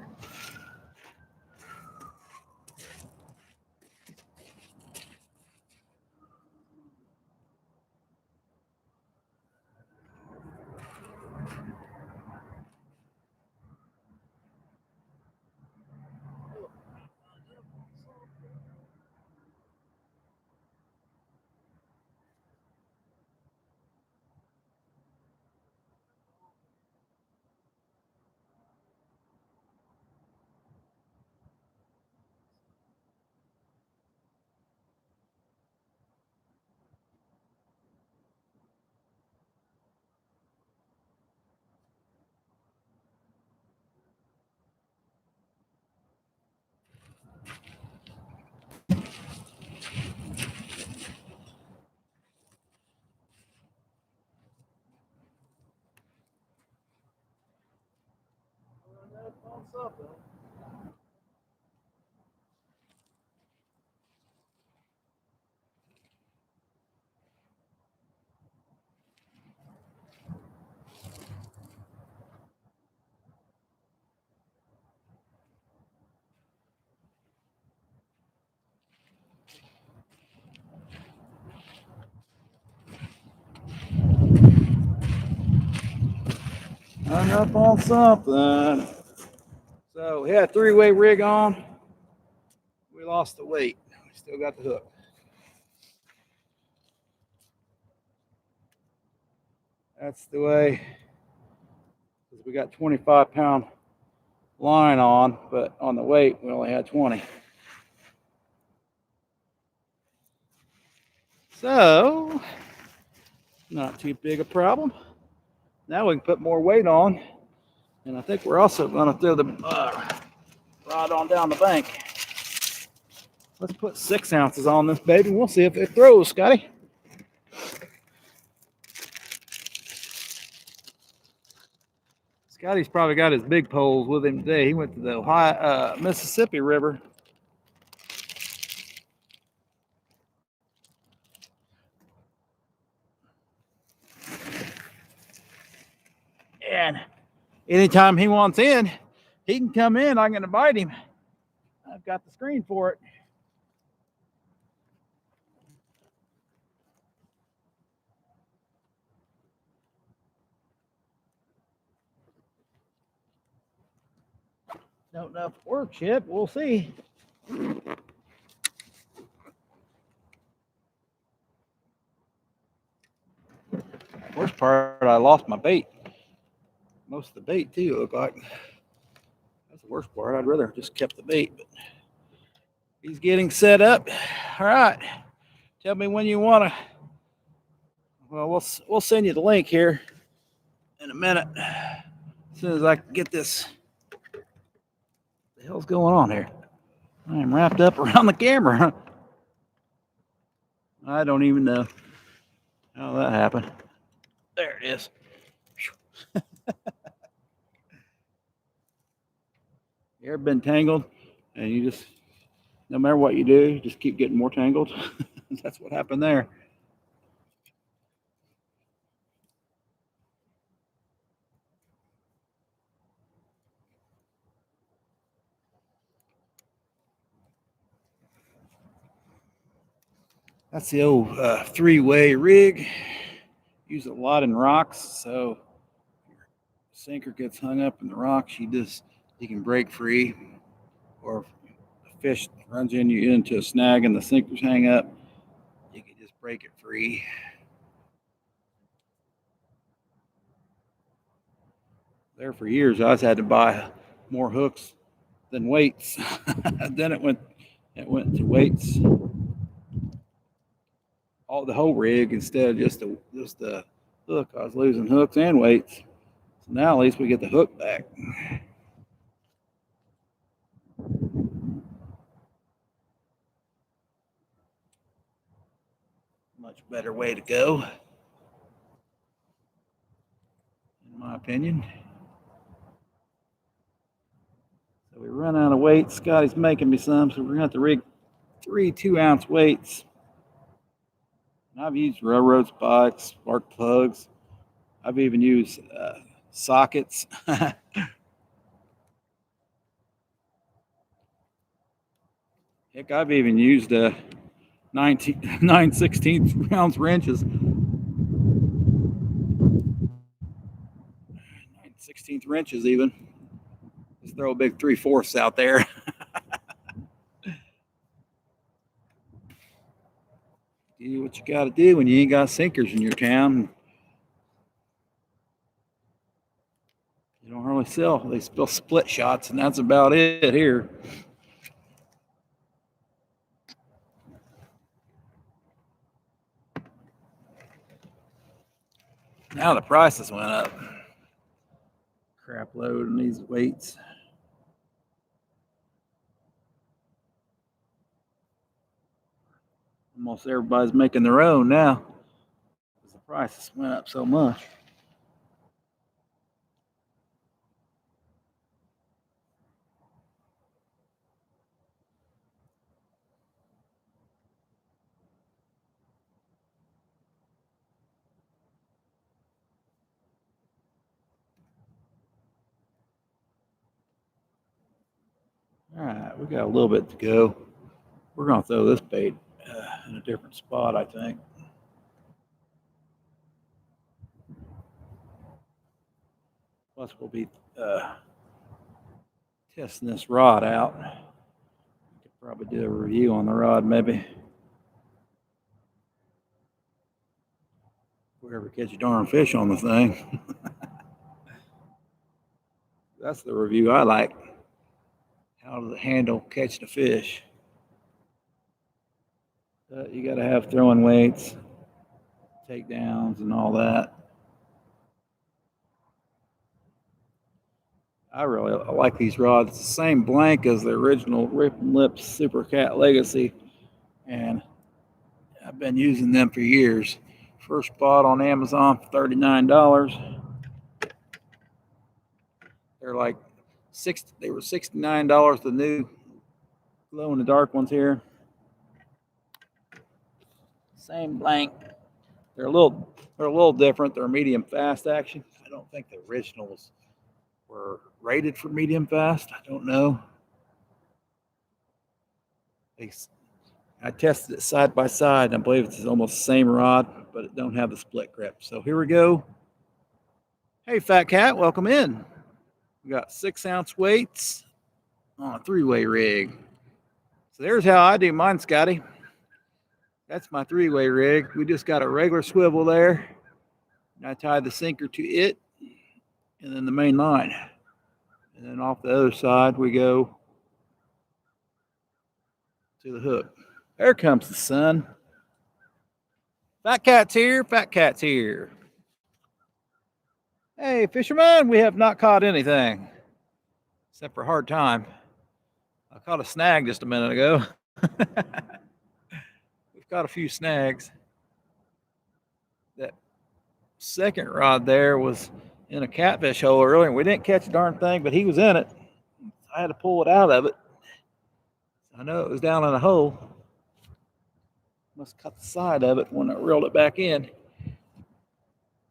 Hung up on something. So we had a 3-way rig on. We lost the weight. We still got the hook. That's the way. We got 25-pound line on, but on the weight we only had 20. So not too big a problem. Now we can put more weight on, and I think we're also going to throw the rod on down the bank. Let's put 6 ounces on this baby. We'll see if it throws, Scotty. Scotty's probably got his big poles with him today. He went to the Ohio, Mississippi River. And anytime he wants in, he can come in. I'm going to bite him. I've got the screen for it. Don't know if it works yet. We'll see. Worst part, I lost my bait. Most of the bait too, look like. That's the worst part. I'd rather just kept the bait, but he's getting set up. All right. Tell me when you want to. Well, we'll send you the link here in a minute. As soon as I can get this. What the hell's going on here? I am wrapped up around the camera. I don't even know how that happened. There it is. You ever been tangled and you just, no matter what you do, you just keep getting more tangled? That's what happened there. That's the old three-way rig. Use it a lot in rocks, so if your sinker gets hung up in the rocks, you can break free. Or if a fish runs into a snag and the sinkers hang up, you can just break it free. There for years, I had to buy more hooks than weights. Then it went to weights, all the whole rig instead of just the hook. I was losing hooks and weights. So now at least we get the hook back. Much better way to go, in my opinion. So we run out of weights. Scotty's making me some, so we're gonna have to rig 3 2-ounce weights. And I've used railroad spikes, spark plugs. I've even used sockets. Heck, I've even used 9/16 ounce wrenches. 9/16 wrenches even. Just throw a big 3/4 out there. Do what you got to do when you ain't got sinkers in your town. You don't really sell. They sell split shots, and that's about it here. Now the prices went up. Crap load in these weights. Almost everybody's making their own now because the prices went up so much. All right, we got a little bit to go. We're going to throw this bait in a different spot, I think. Plus, we'll be testing this rod out. We could probably do a review on the rod, maybe. If we ever catch a darn fish on the thing. That's the review I like. How does it handle catching a fish? You got to have throwing weights, takedowns, and all that. I really like these rods. It's the same blank as the original Rip and Lips Super Cat Legacy, and I've been using them for years. First bought on Amazon for $39. They're like they were $69. The new glow in the dark ones here. Same blank. They're a little different. They're medium fast action. I don't think the originals were rated for medium fast. I don't know. I tested it side by side, and I believe it's almost the same rod, but it don't have the split grip. So here we go. Hey, Fat Cat, welcome in. We got 6-ounce weights on a 3-way rig. So there's how I do mine, Scotty. That's my 3-way rig. We just got a regular swivel there. And I tie the sinker to it and then the main line. And then off the other side, we go to the hook. There comes the sun. Fat Cat's here. Fat Cat's here. Hey, fisherman, we have not caught anything except for hard time. I caught a snag just a minute ago. We've caught a few snags. That second rod there was in a catfish hole earlier. We didn't catch a darn thing, but he was in it. I had to pull it out of it. I know it was down in a hole. Must cut the side of it when I reeled it back in.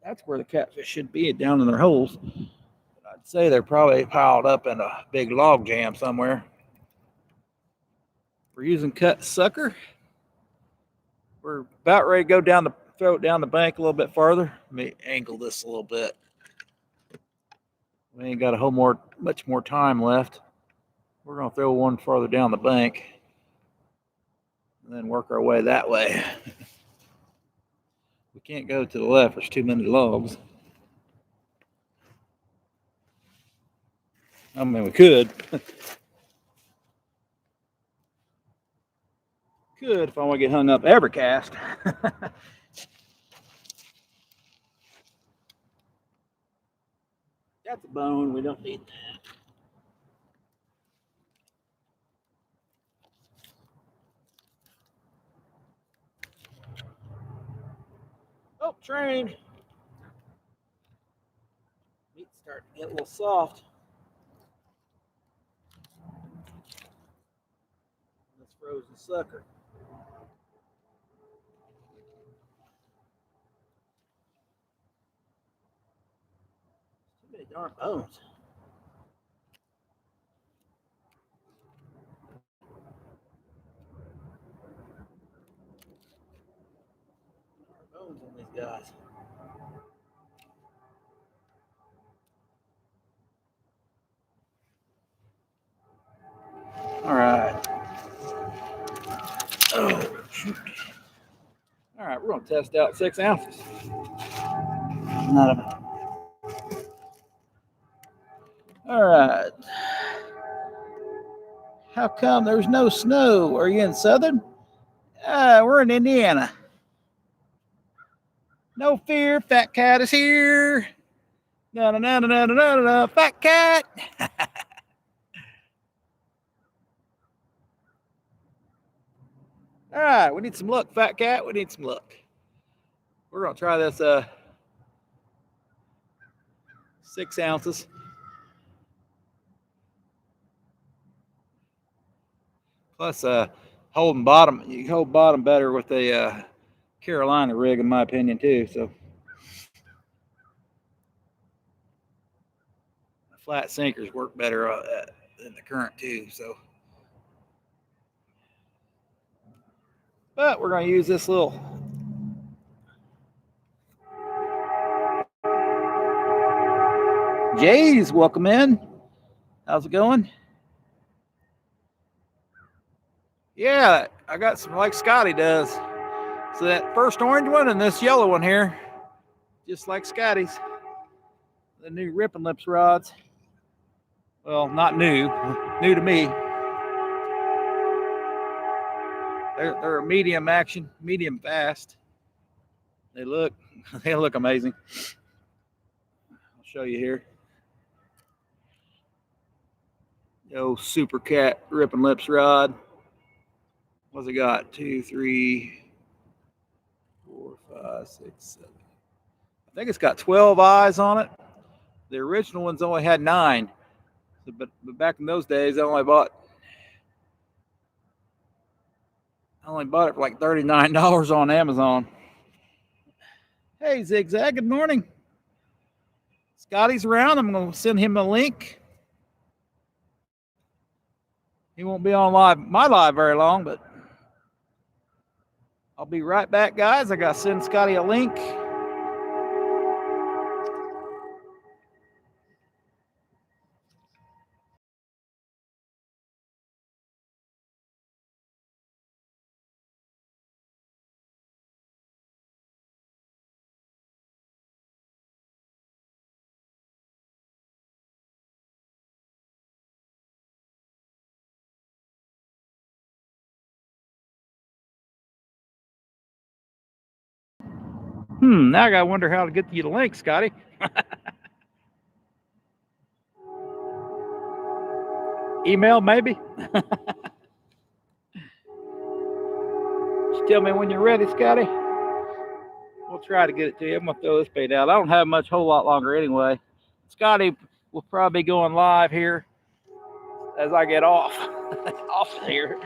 That's where the catfish should be, down in their holes. I'd say they're probably piled up in a big log jam somewhere. We're using cut sucker. We're about ready to go down the throw it down the bank a little bit farther. Let me angle this a little bit. We ain't got a whole much more time left. We're gonna throw one farther down the bank and then work our way that way. We can't go to the left, there's too many logs. I mean, we could. Could if I want to get hung up every cast. That's a bone, we don't need that. Oh, train. Meat's starting to get a little soft. This frozen sucker. Too many darn bones. Bones on these guys. All right. Oh, shoot. All right, we're going to test out 6 ounces. Not a... All right. How come there's no snow? Are you in Southern? We're in Indiana. No fear, Fat Cat is here. No, no, no, no, no, no, no, no, Fat Cat. All right, we need some luck, Fat Cat. We need some luck. We're going to try this 6 ounces. Plus, holding bottom, you hold bottom better with a Carolina rig, in my opinion, too. So, flat sinkers work better than the current, too. So, but we're going to use this little. Jays, welcome in. How's it going? Yeah, I got some like Scotty does. So that first orange one and this yellow one here, just like Scotty's. The new Ripping Lips rods. Well, not new, new to me. They're a medium action, medium fast. They look amazing. I'll show you here. The old Super Cat Ripping Lips rod. What's it got? 2, 3, 4, 5, 6, 7. I think it's got 12 eyes on it. The original ones only had 9. But back in those days, I only bought it for like $39 on Amazon. Hey, Zigzag, good morning. Scotty's around. I'm going to send him a link. He won't be on my live very long, but I'll be right back, guys. I got to send Scotty a link. Now I got to wonder how to get you the link, Scotty. Email, maybe? Just tell me when you're ready, Scotty. We'll try to get it to you. I'm going to throw this bait out. I don't have much, whole lot longer anyway. Scotty will probably be going live here as I get off here.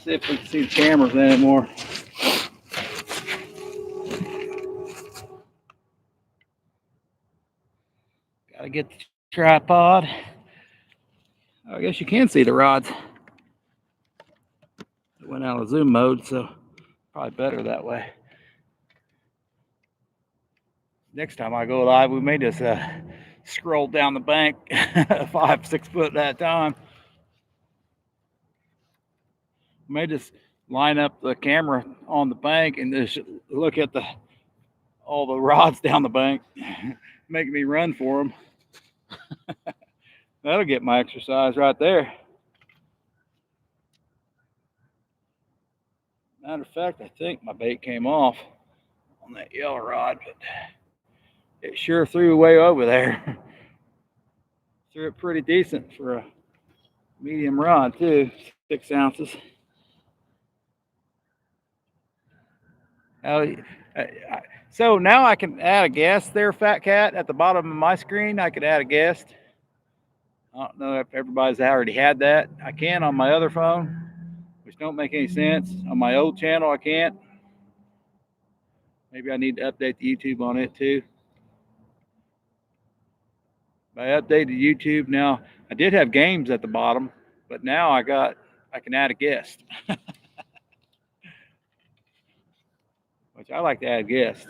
see if we can see the cameras anymore. Gotta get the tripod. I guess you can see the rods. It went out of zoom mode, so probably better that way. Next time I go live, we may just scroll down the bank 5-6 foot at a time. We may just line up the camera on the bank and just look at all the rods down the bank, making me run for them. That'll get my exercise right there. Matter of fact, I think my bait came off on that yellow rod, but it sure threw way over there. Threw it pretty decent for a medium rod too, 6 ounces. So now I can add a guest there, Fat Cat, at the bottom of my screen. I could add a guest. I don't know if everybody's already had that. I can on my other phone, which don't make any sense. On my old channel, I can't. Maybe I need to update the YouTube on it too. I updated YouTube now. I did have games at the bottom, but now I can add a guest. Which I like to add guests.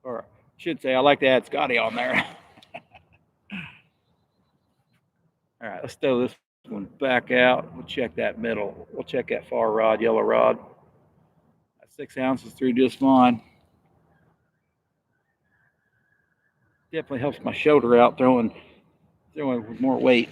Or I should say I like to add Scotty on there. All right, let's throw this one back out. We'll check that middle. We'll check that far rod, yellow rod. That 6 ounces through just fine. Definitely helps my shoulder out throwing with more weight.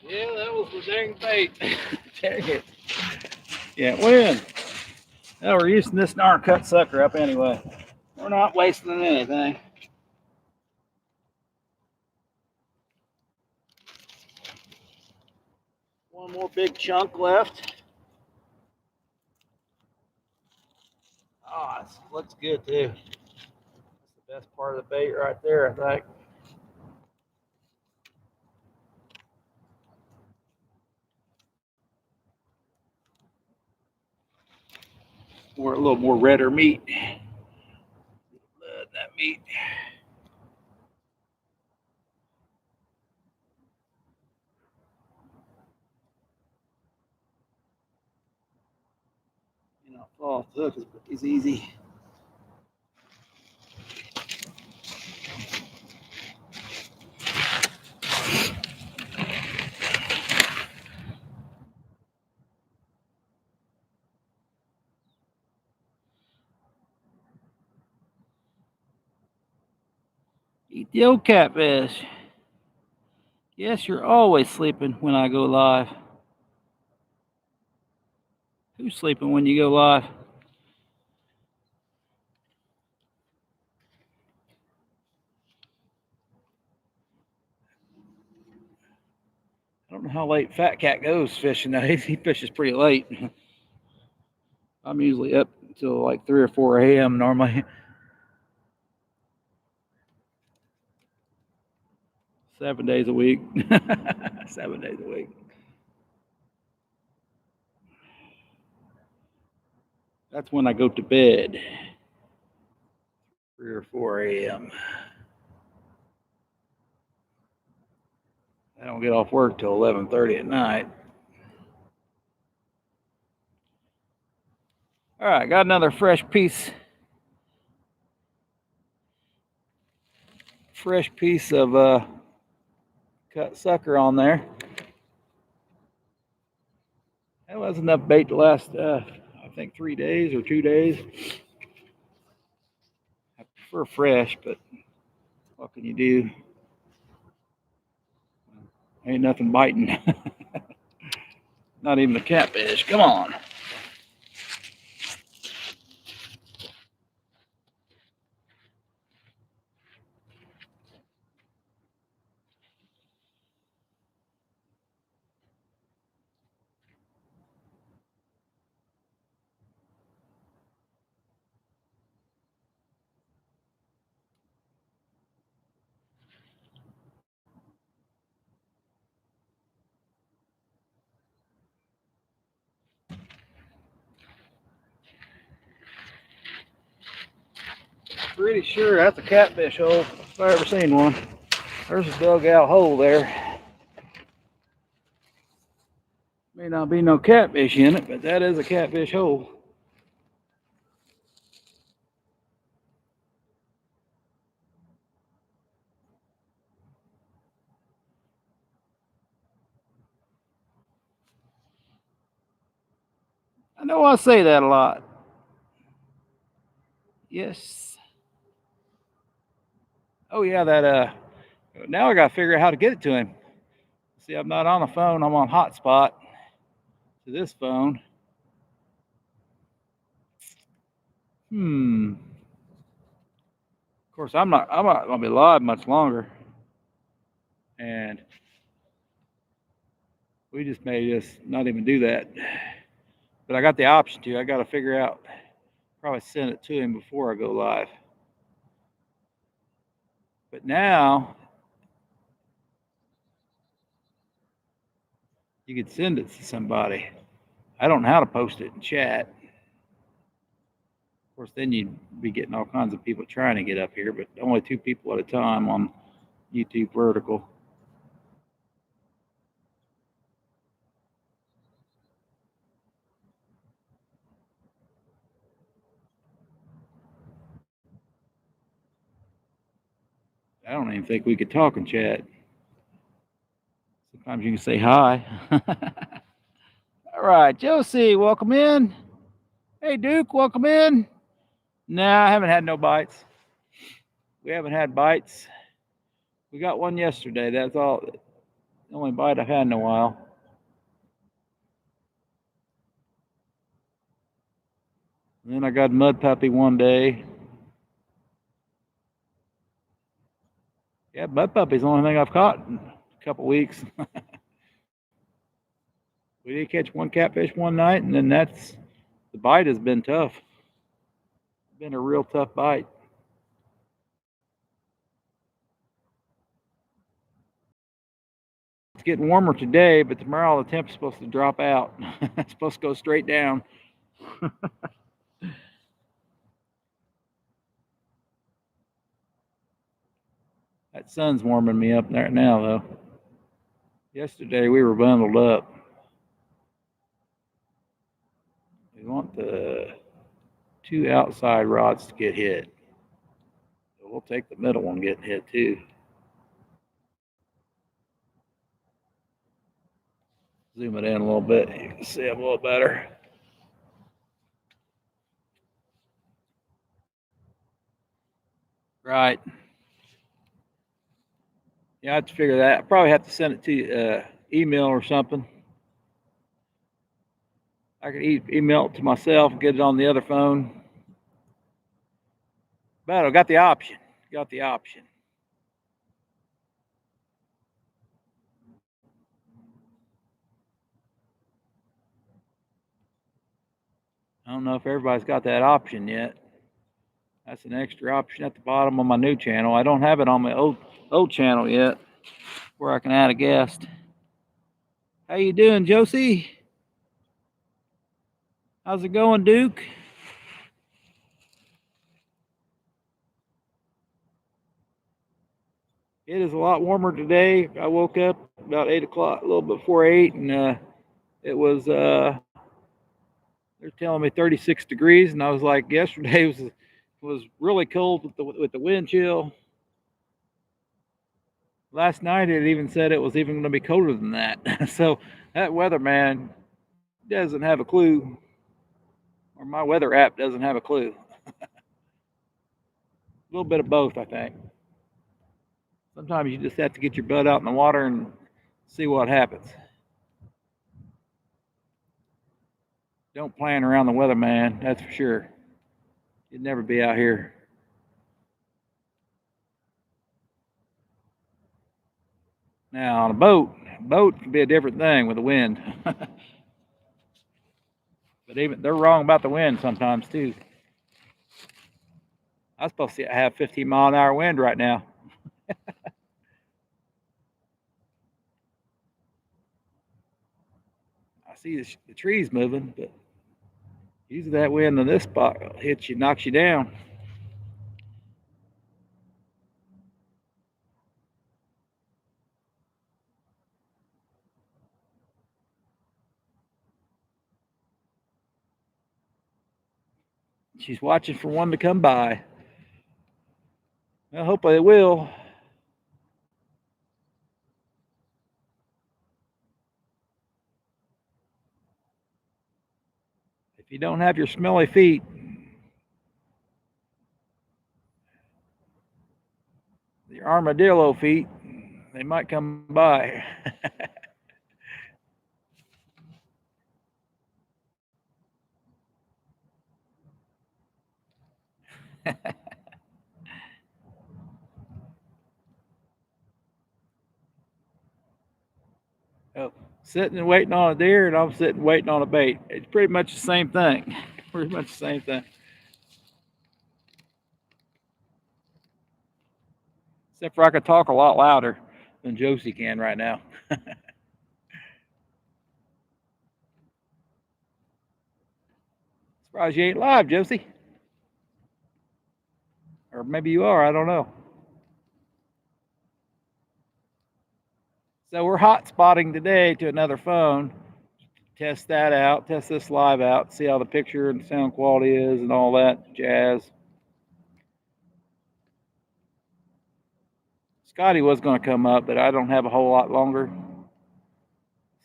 Yeah, that was the dang bait. Dang it. Yeah, win. Well, we're using this darn cut sucker up anyway. We're not wasting anything. One more big chunk left. Oh, it looks good too. That's the best part of the bait right there, I think. Or a little more redder meat. Blood, that meat. You know, fall off the hook is easy. Eat the old catfish. Yes, you're always sleeping when I go live. Who's sleeping when you go live? I don't know how late Fat Cat goes fishing now. He fishes pretty late. I'm usually up until like 3 or 4 a.m. normally. 7 days a week. 7 days a week. That's when I go to bed. 3 or 4 a.m. I don't get off work till 11:30 at night. All right, got another fresh piece of cut sucker on there. That was enough bait to last, I think 3 days or 2 days. I prefer fresh, but what can you do? Ain't nothing biting. Not even the catfish. Come on. Pretty sure that's a catfish hole if I ever seen one. There's a dug out hole there. May not be no catfish in it, but that is a catfish hole. I know I say that a lot. Yes. Oh yeah, that now I gotta figure out how to get it to him. See, I'm not on the phone, I'm on hotspot to this phone. Of course I'm not gonna be live much longer. And we just may just not even do that. But I got the option to. I gotta figure out, probably send it to him before I go live. But now you could send it to somebody. I don't know how to post it in chat. Of course, then you'd be getting all kinds of people trying to get up here, but only 2 people at a time on YouTube vertical. I don't even think we could talk in chat. Sometimes you can say hi. All right, Josie, welcome in. Hey, Duke, welcome in. Nah, I haven't had no bites. We haven't had bites. We got one yesterday. That's all. The only bite I've had in a while. And then I got mud puppy one day. Yeah, mud puppy's the only thing I've caught in a couple weeks. We did catch one catfish one night, and then the bite has been tough. It's been a real tough bite. It's getting warmer today, but tomorrow the temp's supposed to drop out. It's supposed to go straight down. That sun's warming me up right now, though. Yesterday we were bundled up. We want the 2 outside rods to get hit. So we'll take the middle one getting hit too. Zoom it in a little bit. You can see it a little better. Right. Yeah, I have to figure that. I probably have to send it to you, email or something. I could email it to myself and get it on the other phone. But I got the option. Got the option. I don't know if everybody's got that option yet. That's an extra option at the bottom of my new channel. I don't have it on my old channel yet, where I can add a guest. How you doing, Josie? How's it going, Duke? It is a lot warmer today. I woke up about 8 o'clock, a little before 8, and it was they're telling me 36 degrees, and I was like, yesterday was really cold with the wind chill. Last night it even said it was even going to be colder than that. So that weatherman doesn't have a clue, or my weather app doesn't have a clue. A little bit of both, I think. Sometimes you just have to get your butt out in the water and see what happens. Don't plan around the weatherman, that's for sure. You'd never be out here. Now on a boat can be a different thing with the wind. But even they're wrong about the wind sometimes too. I'm supposed to have 15-mile-an-hour wind right now. I see the trees moving, but usually that wind in this spot hits you, knocks you down. She's watching for one to come by. I hope they will. If you don't have your smelly feet, your armadillo feet, they might come by. Oh, sitting and waiting on a deer, and I'm sitting waiting on a bait. It's pretty much the same thing. Pretty much the same thing. Except for I could talk a lot louder than Josie can right now. Surprised you ain't live, Josie. Or maybe you are, I don't know. So we're hot spotting today to another phone. Test that out, test this live out, see how the picture and sound quality is and all that jazz. Scotty was going to come up, but I don't have a whole lot longer.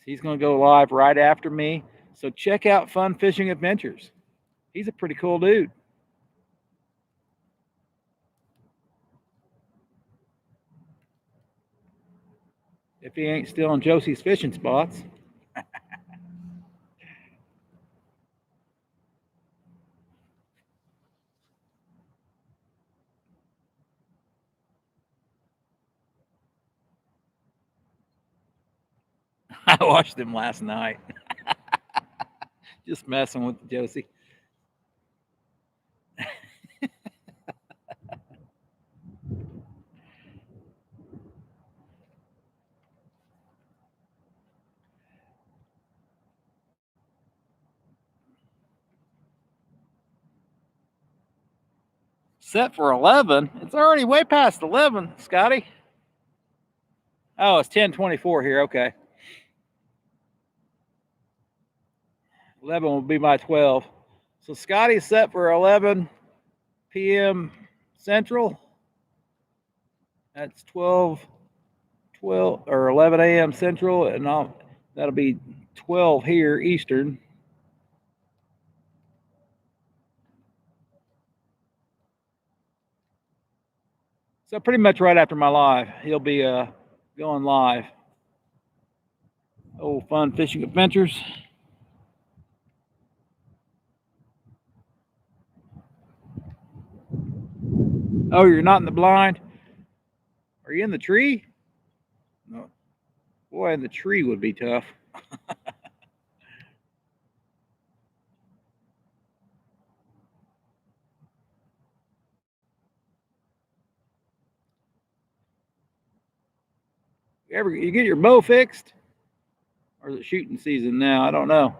He's going to go live right after me. So check out Fun Fishing Adventures. He's a pretty cool dude. If he ain't still on Josie's fishing spots. I watched him last night. Just messing with Josie. Set for 11. It's already way past 11, Scotty. Oh, it's 10:24 here. Okay. 11 will be my 12. So Scotty's set for 11 p.m. Central. That's 12 or 11 a.m. Central, and that'll be 12 here Eastern. So pretty much right after my live, he'll be going live. Oh, Fun Fishing Adventures. Oh, you're not in the blind? Are you in the tree? No. Boy, in the tree would be tough. You get your bow fixed? Or is it shooting season now? I don't know.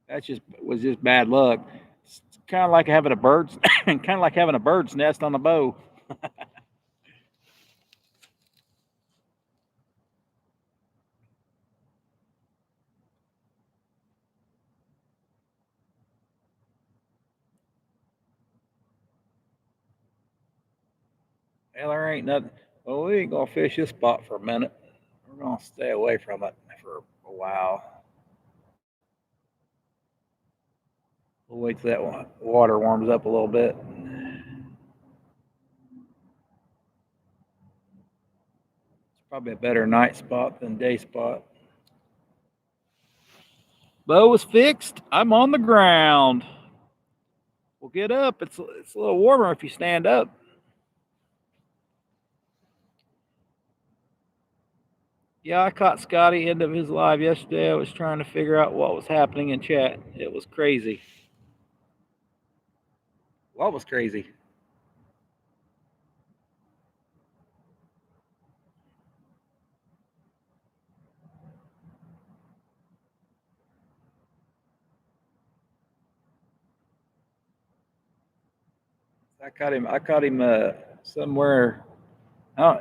That was just bad luck. It's kind of like having a bird's kind of like having a bird's nest on a bow. Well, there ain't nothing. Well, we ain't gonna fish this spot for a minute. We're gonna stay away from it for a while. We'll wait till that water warms up a little bit. It's probably a better night spot than day spot. Bow is fixed. I'm on the ground. Well, get up. It's a little warmer if you stand up. Yeah, I caught Scotty end of his live yesterday. I was trying to figure out what was happening in chat. It was crazy. What was crazy? I caught him somewhere.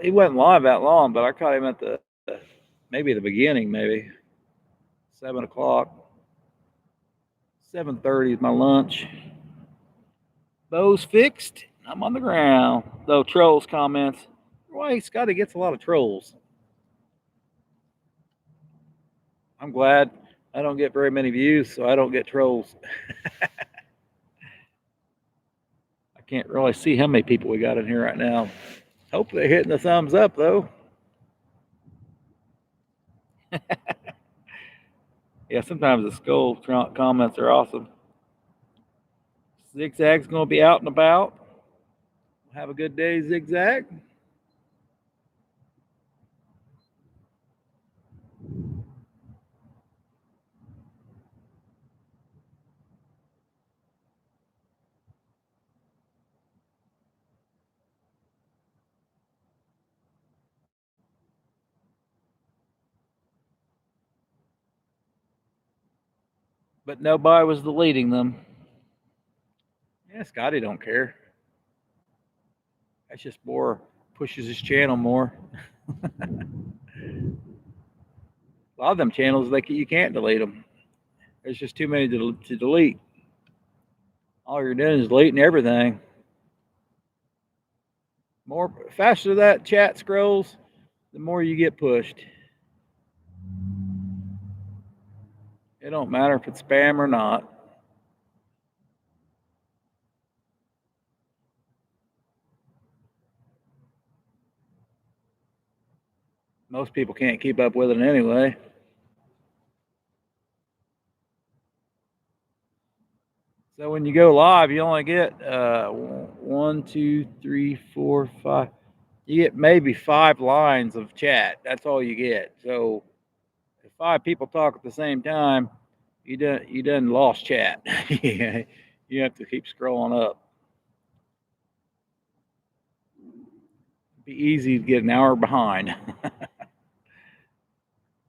He wasn't live that long, but I caught him at the maybe the beginning, maybe 7 o'clock. 7:30 is my lunch. Bow's fixed. I'm on the ground. Though trolls comments, why Scotty gets a lot of trolls. I'm glad I don't get very many views, so I don't get trolls. I can't really see how many people we got in here right now. Hope they're hitting the thumbs up though. Yeah, sometimes the skull comments are awesome. Zigzag's gonna be out and about. Have a good day, Zigzag. But nobody was deleting them. Yeah, Scotty don't care. That's just more pushes his channel more. A lot of them channels, you can't delete them. There's just too many to delete. All you're doing is deleting everything. More faster that chat scrolls, the more you get pushed. It don't matter if it's spam or not. Most people can't keep up with it anyway. So when you go live, you only get 1, 2, 3, 4, 5. You get maybe 5 lines of chat. That's all you get. So if 5 people talk at the same time, you done lost chat. You have to keep scrolling up. It'd be easy to get an hour behind.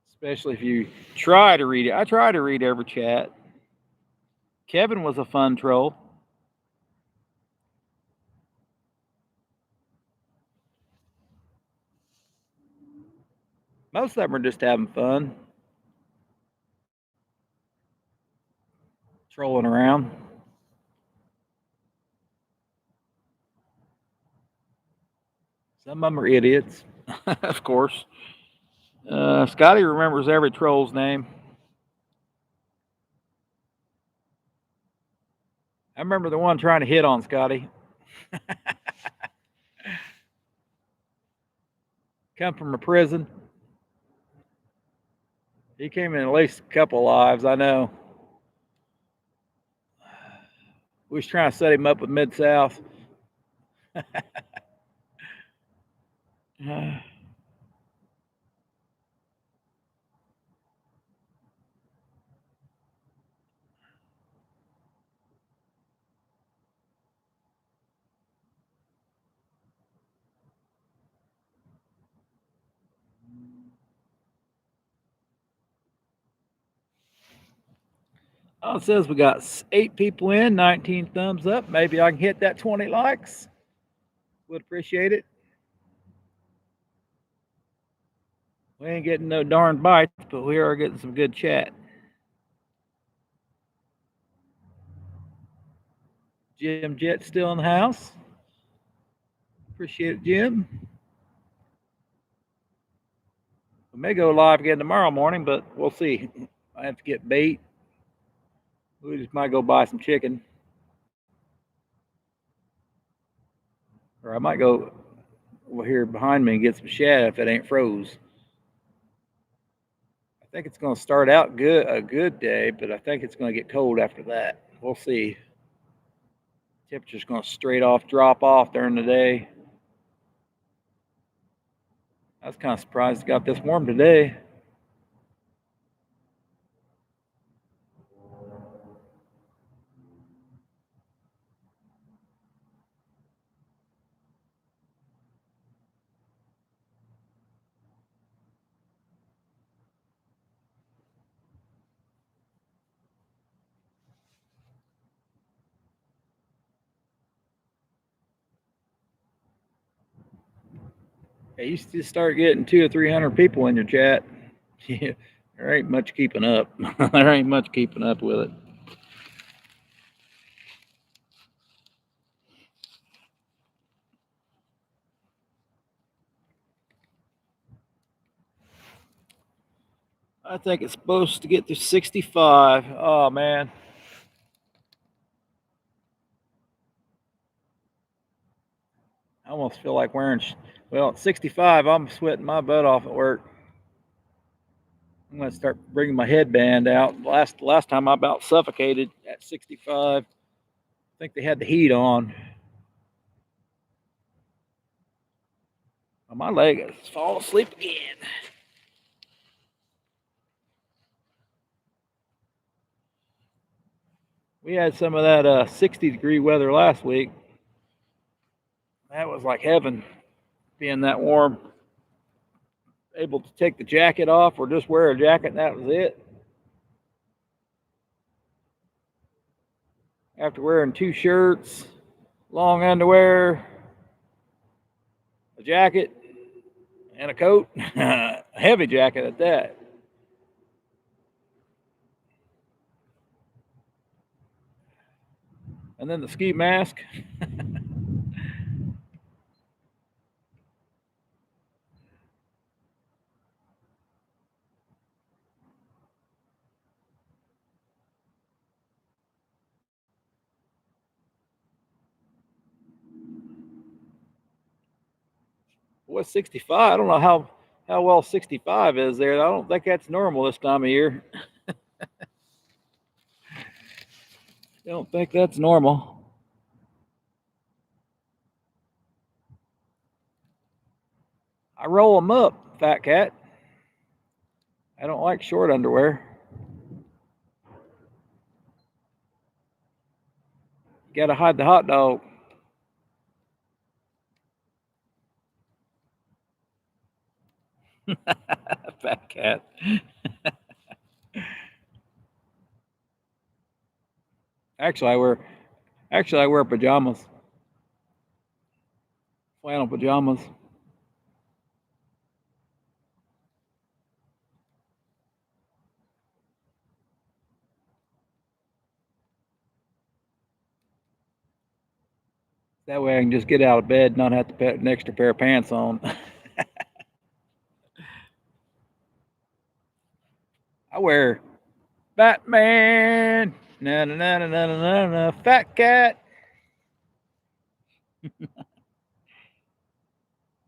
Especially if you try to read it. I try to read every chat. Kevin was a fun troll. Most of them are just having fun. Trolling around. Some of them are idiots, of course. Scotty remembers every troll's name. I remember the one trying to hit on Scotty. Come from a prison. He came in at least a couple lives, I know. We was trying to set him up with Mid-South. Oh, it says we got 8 people in, 19 thumbs up. Maybe I can hit that 20 likes. Would appreciate it. We ain't getting no darn bites, but we are getting some good chat. Jim Jett's still in the house. Appreciate it, Jim. We may go live again tomorrow morning, but we'll see. I have to get bait. We just might go buy some chicken. Or I might go over here behind me and get some shad if it ain't froze. I think it's going to start out a good day, but I think it's going to get cold after that. We'll see. Temperature's going to straight off drop off during the day. I was kind of surprised it got this warm today. Hey, you just start getting 200 or 300 people in your chat. Yeah, there ain't much keeping up. There ain't much keeping up with it. I think it's supposed to get to 65. Oh, man. I almost feel like wearing, well, at 65, I'm sweating my butt off at work. I'm going to start bringing my headband out. Last time I about suffocated at 65. I think they had the heat on. My leg is falling asleep again. We had some of that 60-degree weather last week. That was like heaven, being that warm. Able to take the jacket off or just wear a jacket and that was it. After wearing 2 shirts, long underwear, a jacket, and a coat, a heavy jacket at that. And then the ski mask. What's 65? I don't know how well 65 is there. I don't think that's normal this time of year. I don't think that's normal. I roll them up, fat cat. I don't like short underwear. You gotta hide the hot dog. Fat cat. Actually, I wear pajamas. Flannel pajamas. That way I can just get out of bed and not have to put an extra pair of pants on. I wear Batman. Na na na na na na na. Fat cat.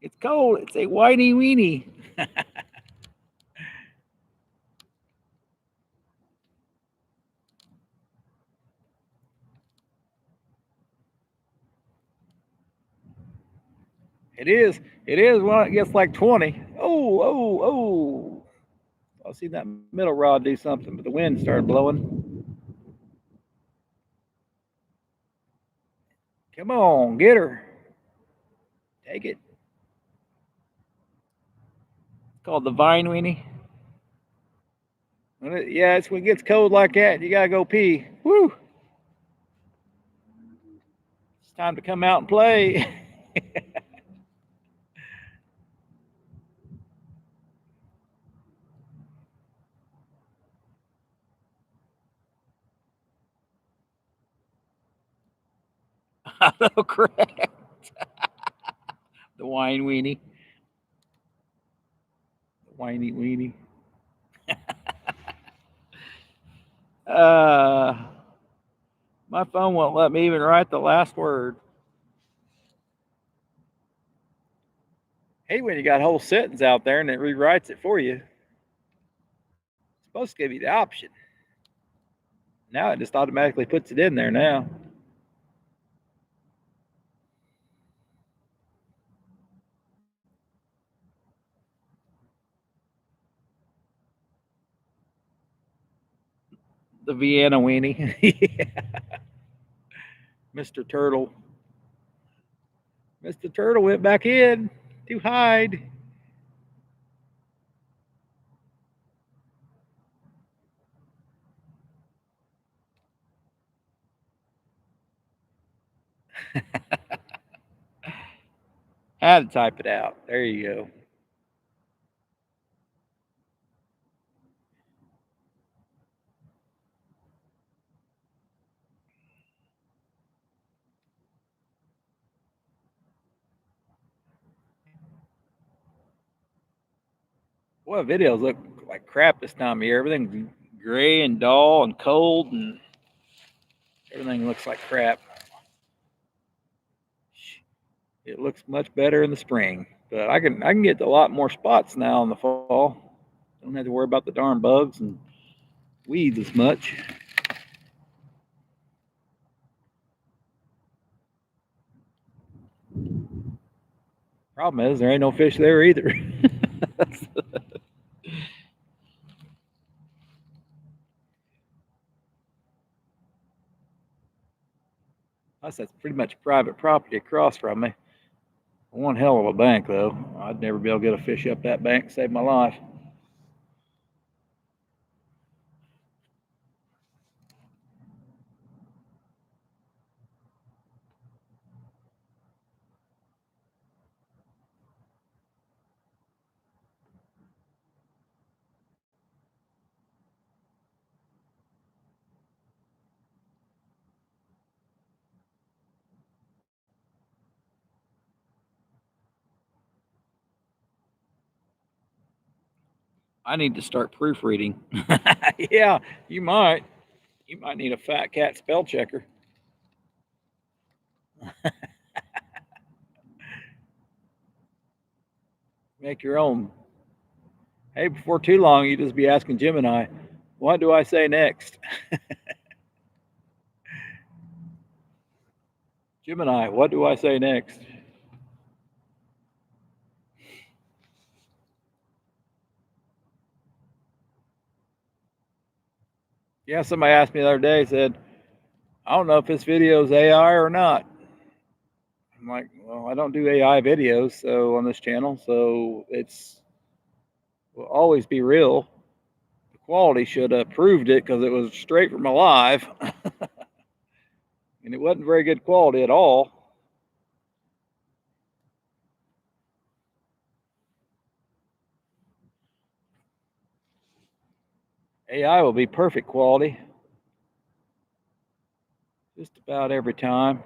It's cold. It's a whiny weenie. It is. It is when it gets like 20. Oh, oh, oh. I see that middle rod do something, but the wind started blowing. Come on, get her. Take it. It's called the vine weenie. Yeah, it's when it gets cold like that, you gotta go pee. Woo! It's time to come out and play. I know, correct. The wine weenie. The whiny weenie. Uh, my phone won't let me even write the last word. Hey, when you got whole sentence out there and it rewrites it for you, it's supposed to give you the option. Now it just automatically puts it in there now. The Vienna weenie. Mr. Turtle. Mr. Turtle went back in to hide. Had to type it out. There you go. Boy, videos look like crap this time of year. Everything's gray and dull and cold, and everything looks like crap. It looks much better in the spring, but I can get a lot more spots now in the fall. Don't have to worry about the darn bugs and weeds as much. Problem is there ain't no fish there either. That's pretty much private property across from me. One hell of a bank though. I'd never be able to get a fish up that bank to save my life. I need to start proofreading. Yeah, you might. You might need a fat cat spell checker. Make your own. Hey, before too long, you just be asking Gemini, what do I say next? Gemini, what do I say next? Yeah, somebody asked me the other day, said, I don't know if this video is AI or not. I'm like, well, I don't do AI videos so on this channel, so it's will always be real. The quality should have proved it because it was straight from alive, and it wasn't very good quality at all. AI will be perfect quality just about every time.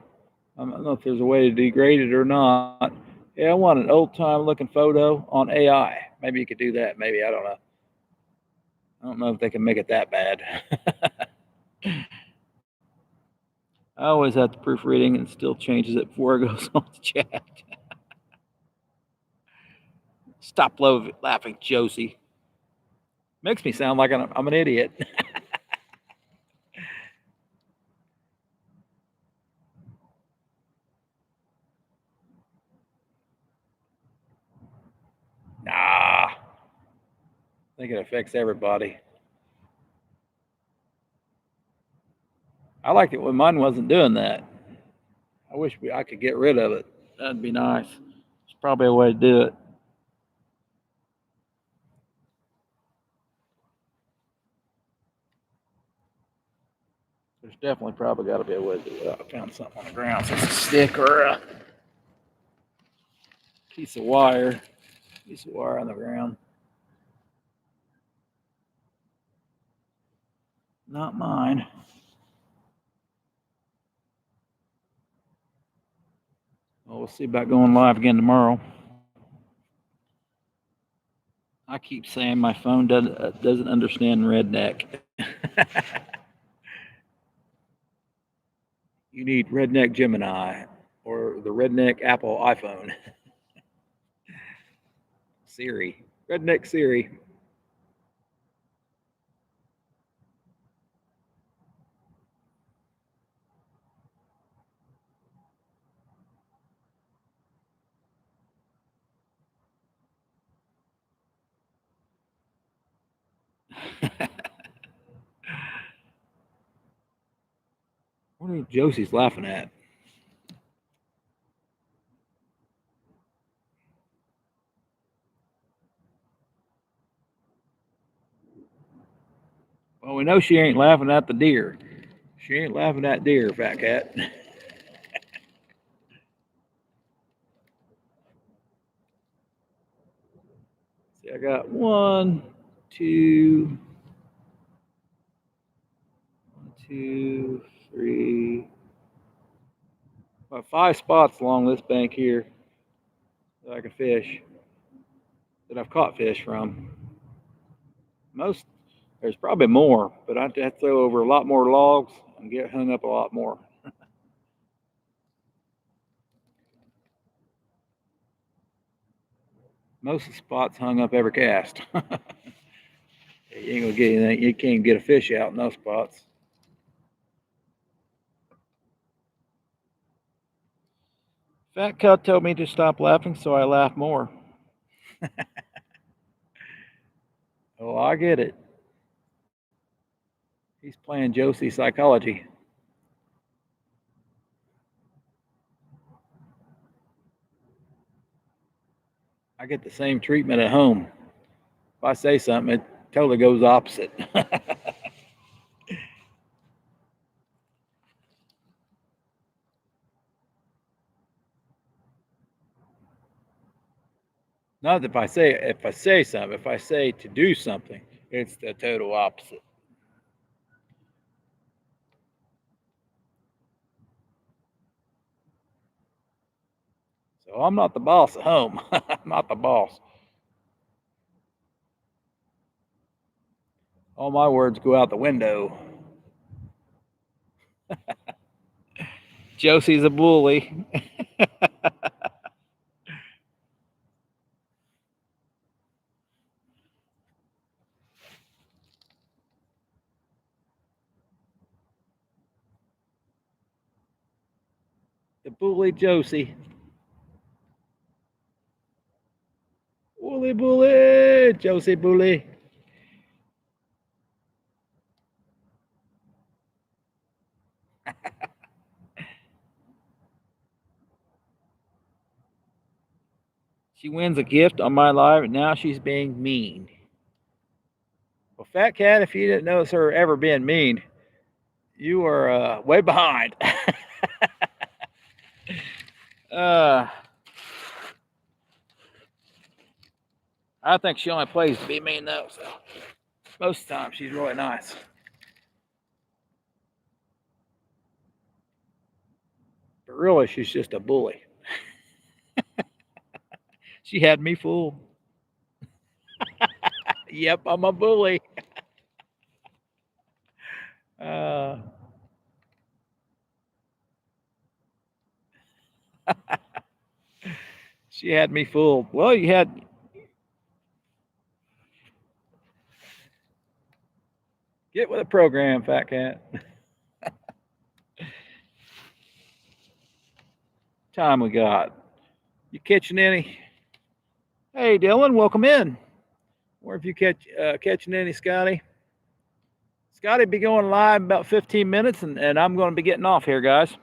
I don't know if there's a way to degrade it or not. Yeah, I want an old time looking photo on AI. Maybe you could do that. Maybe, I don't know. I don't know if they can make it that bad. I always have to proofreading and still changes it before it goes on the chat. Stop laughing, Josie. Makes me sound like I'm an idiot. Nah, I think it affects everybody. I liked it when mine wasn't doing that. I wish I could get rid of it. That'd be nice. It's probably a way to do it. There's definitely probably got to be a way to do it. I found something on the ground. So it's a stick or a piece of wire. Piece of wire on the ground. Not mine. Well, we'll see about going live again tomorrow. I keep saying my phone doesn't understand redneck. You need redneck Gemini or the redneck Apple iPhone. Siri. Redneck Siri. What are Josie's laughing at? Well, we know she ain't laughing at the deer. She ain't laughing at deer, fat cat. See, I got 1, 2, 1, 2, 3, about 5 spots along this bank here that I can fish, that I've caught fish from. Most, there's probably more, but I have to throw over a lot more logs and get hung up a lot more. Most of the spots hung up every cast. You ain't gonna get anything. You can't get a fish out in those spots. Fat Cut told me to stop laughing, so I laugh more. Oh, I get it. He's playing Josie psychology. I get the same treatment at home. If I say something, it totally goes opposite. Not if I say something, if I say to do something, it's the total opposite. So I'm not the boss at home. I'm not the boss. All my words go out the window. Josie's a bully. The bully Josie. Bully, bully, Josie bully. She wins a gift on my live, and now she's being mean. Well, Fat Cat, if you didn't notice her ever being mean, you are way behind. uh, I think she only plays to be mean, though. So most of the time, she's really nice. But really, she's just a bully. She had me fooled. Yep, I'm a bully. Uh, she had me fooled. Well, you had. Get with the program, Fat Cat. Time we got. You catching any? Hey, Dylan, welcome in. Or if you catching any, Scotty? Scotty be going live in about 15 minutes, and I'm going to be getting off here, guys.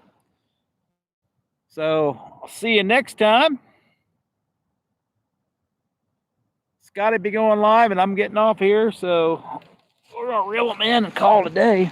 So I'll see you next time. Scotty be going live, and I'm getting off here. So we're going to reel them in and call it a day.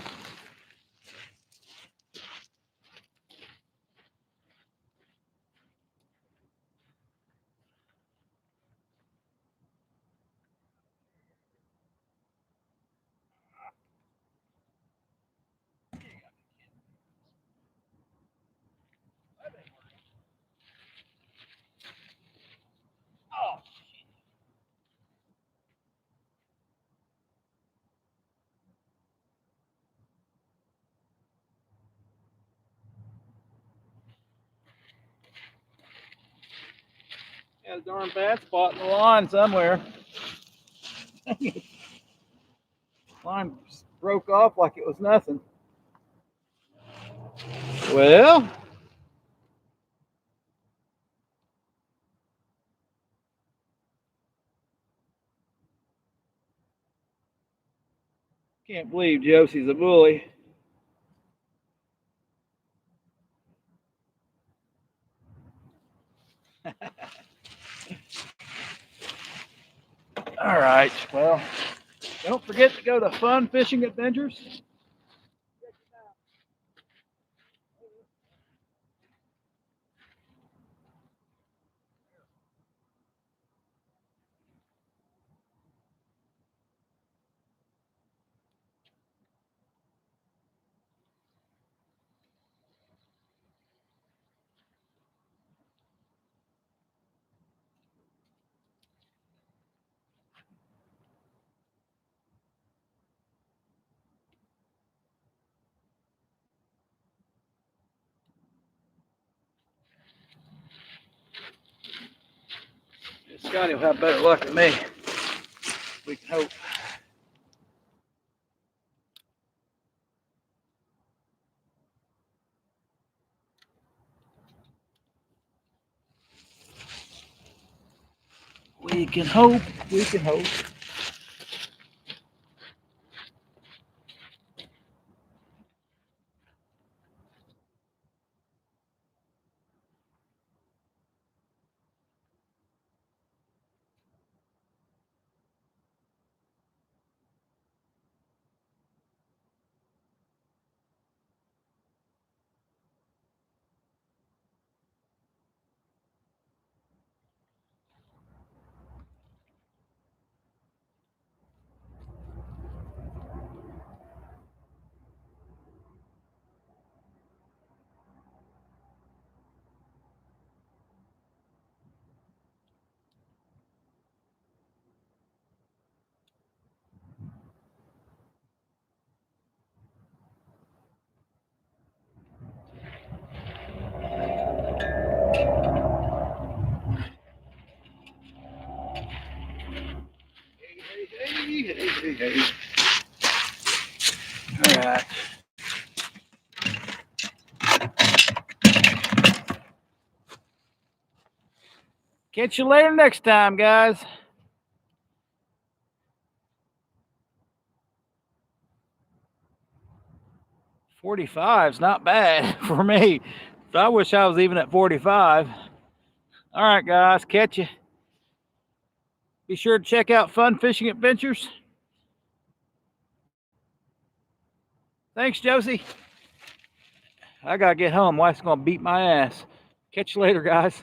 Got a darn bad spot in the line somewhere. Line broke off like it was nothing. Well, can't believe Josie's a bully. All right, well, don't forget to go to Fun Fishing Adventures. Scotty will have better luck than me. We can hope. We can hope. We can hope. Hey. All right. Catch you later next time, guys. 45's not bad for me. So I wish I was even at 45. All right, guys, catch you. Be sure to check out Fun Fishing Adventures. Thanks, Josie. I gotta get home. Wife's gonna beat my ass. Catch you later, guys.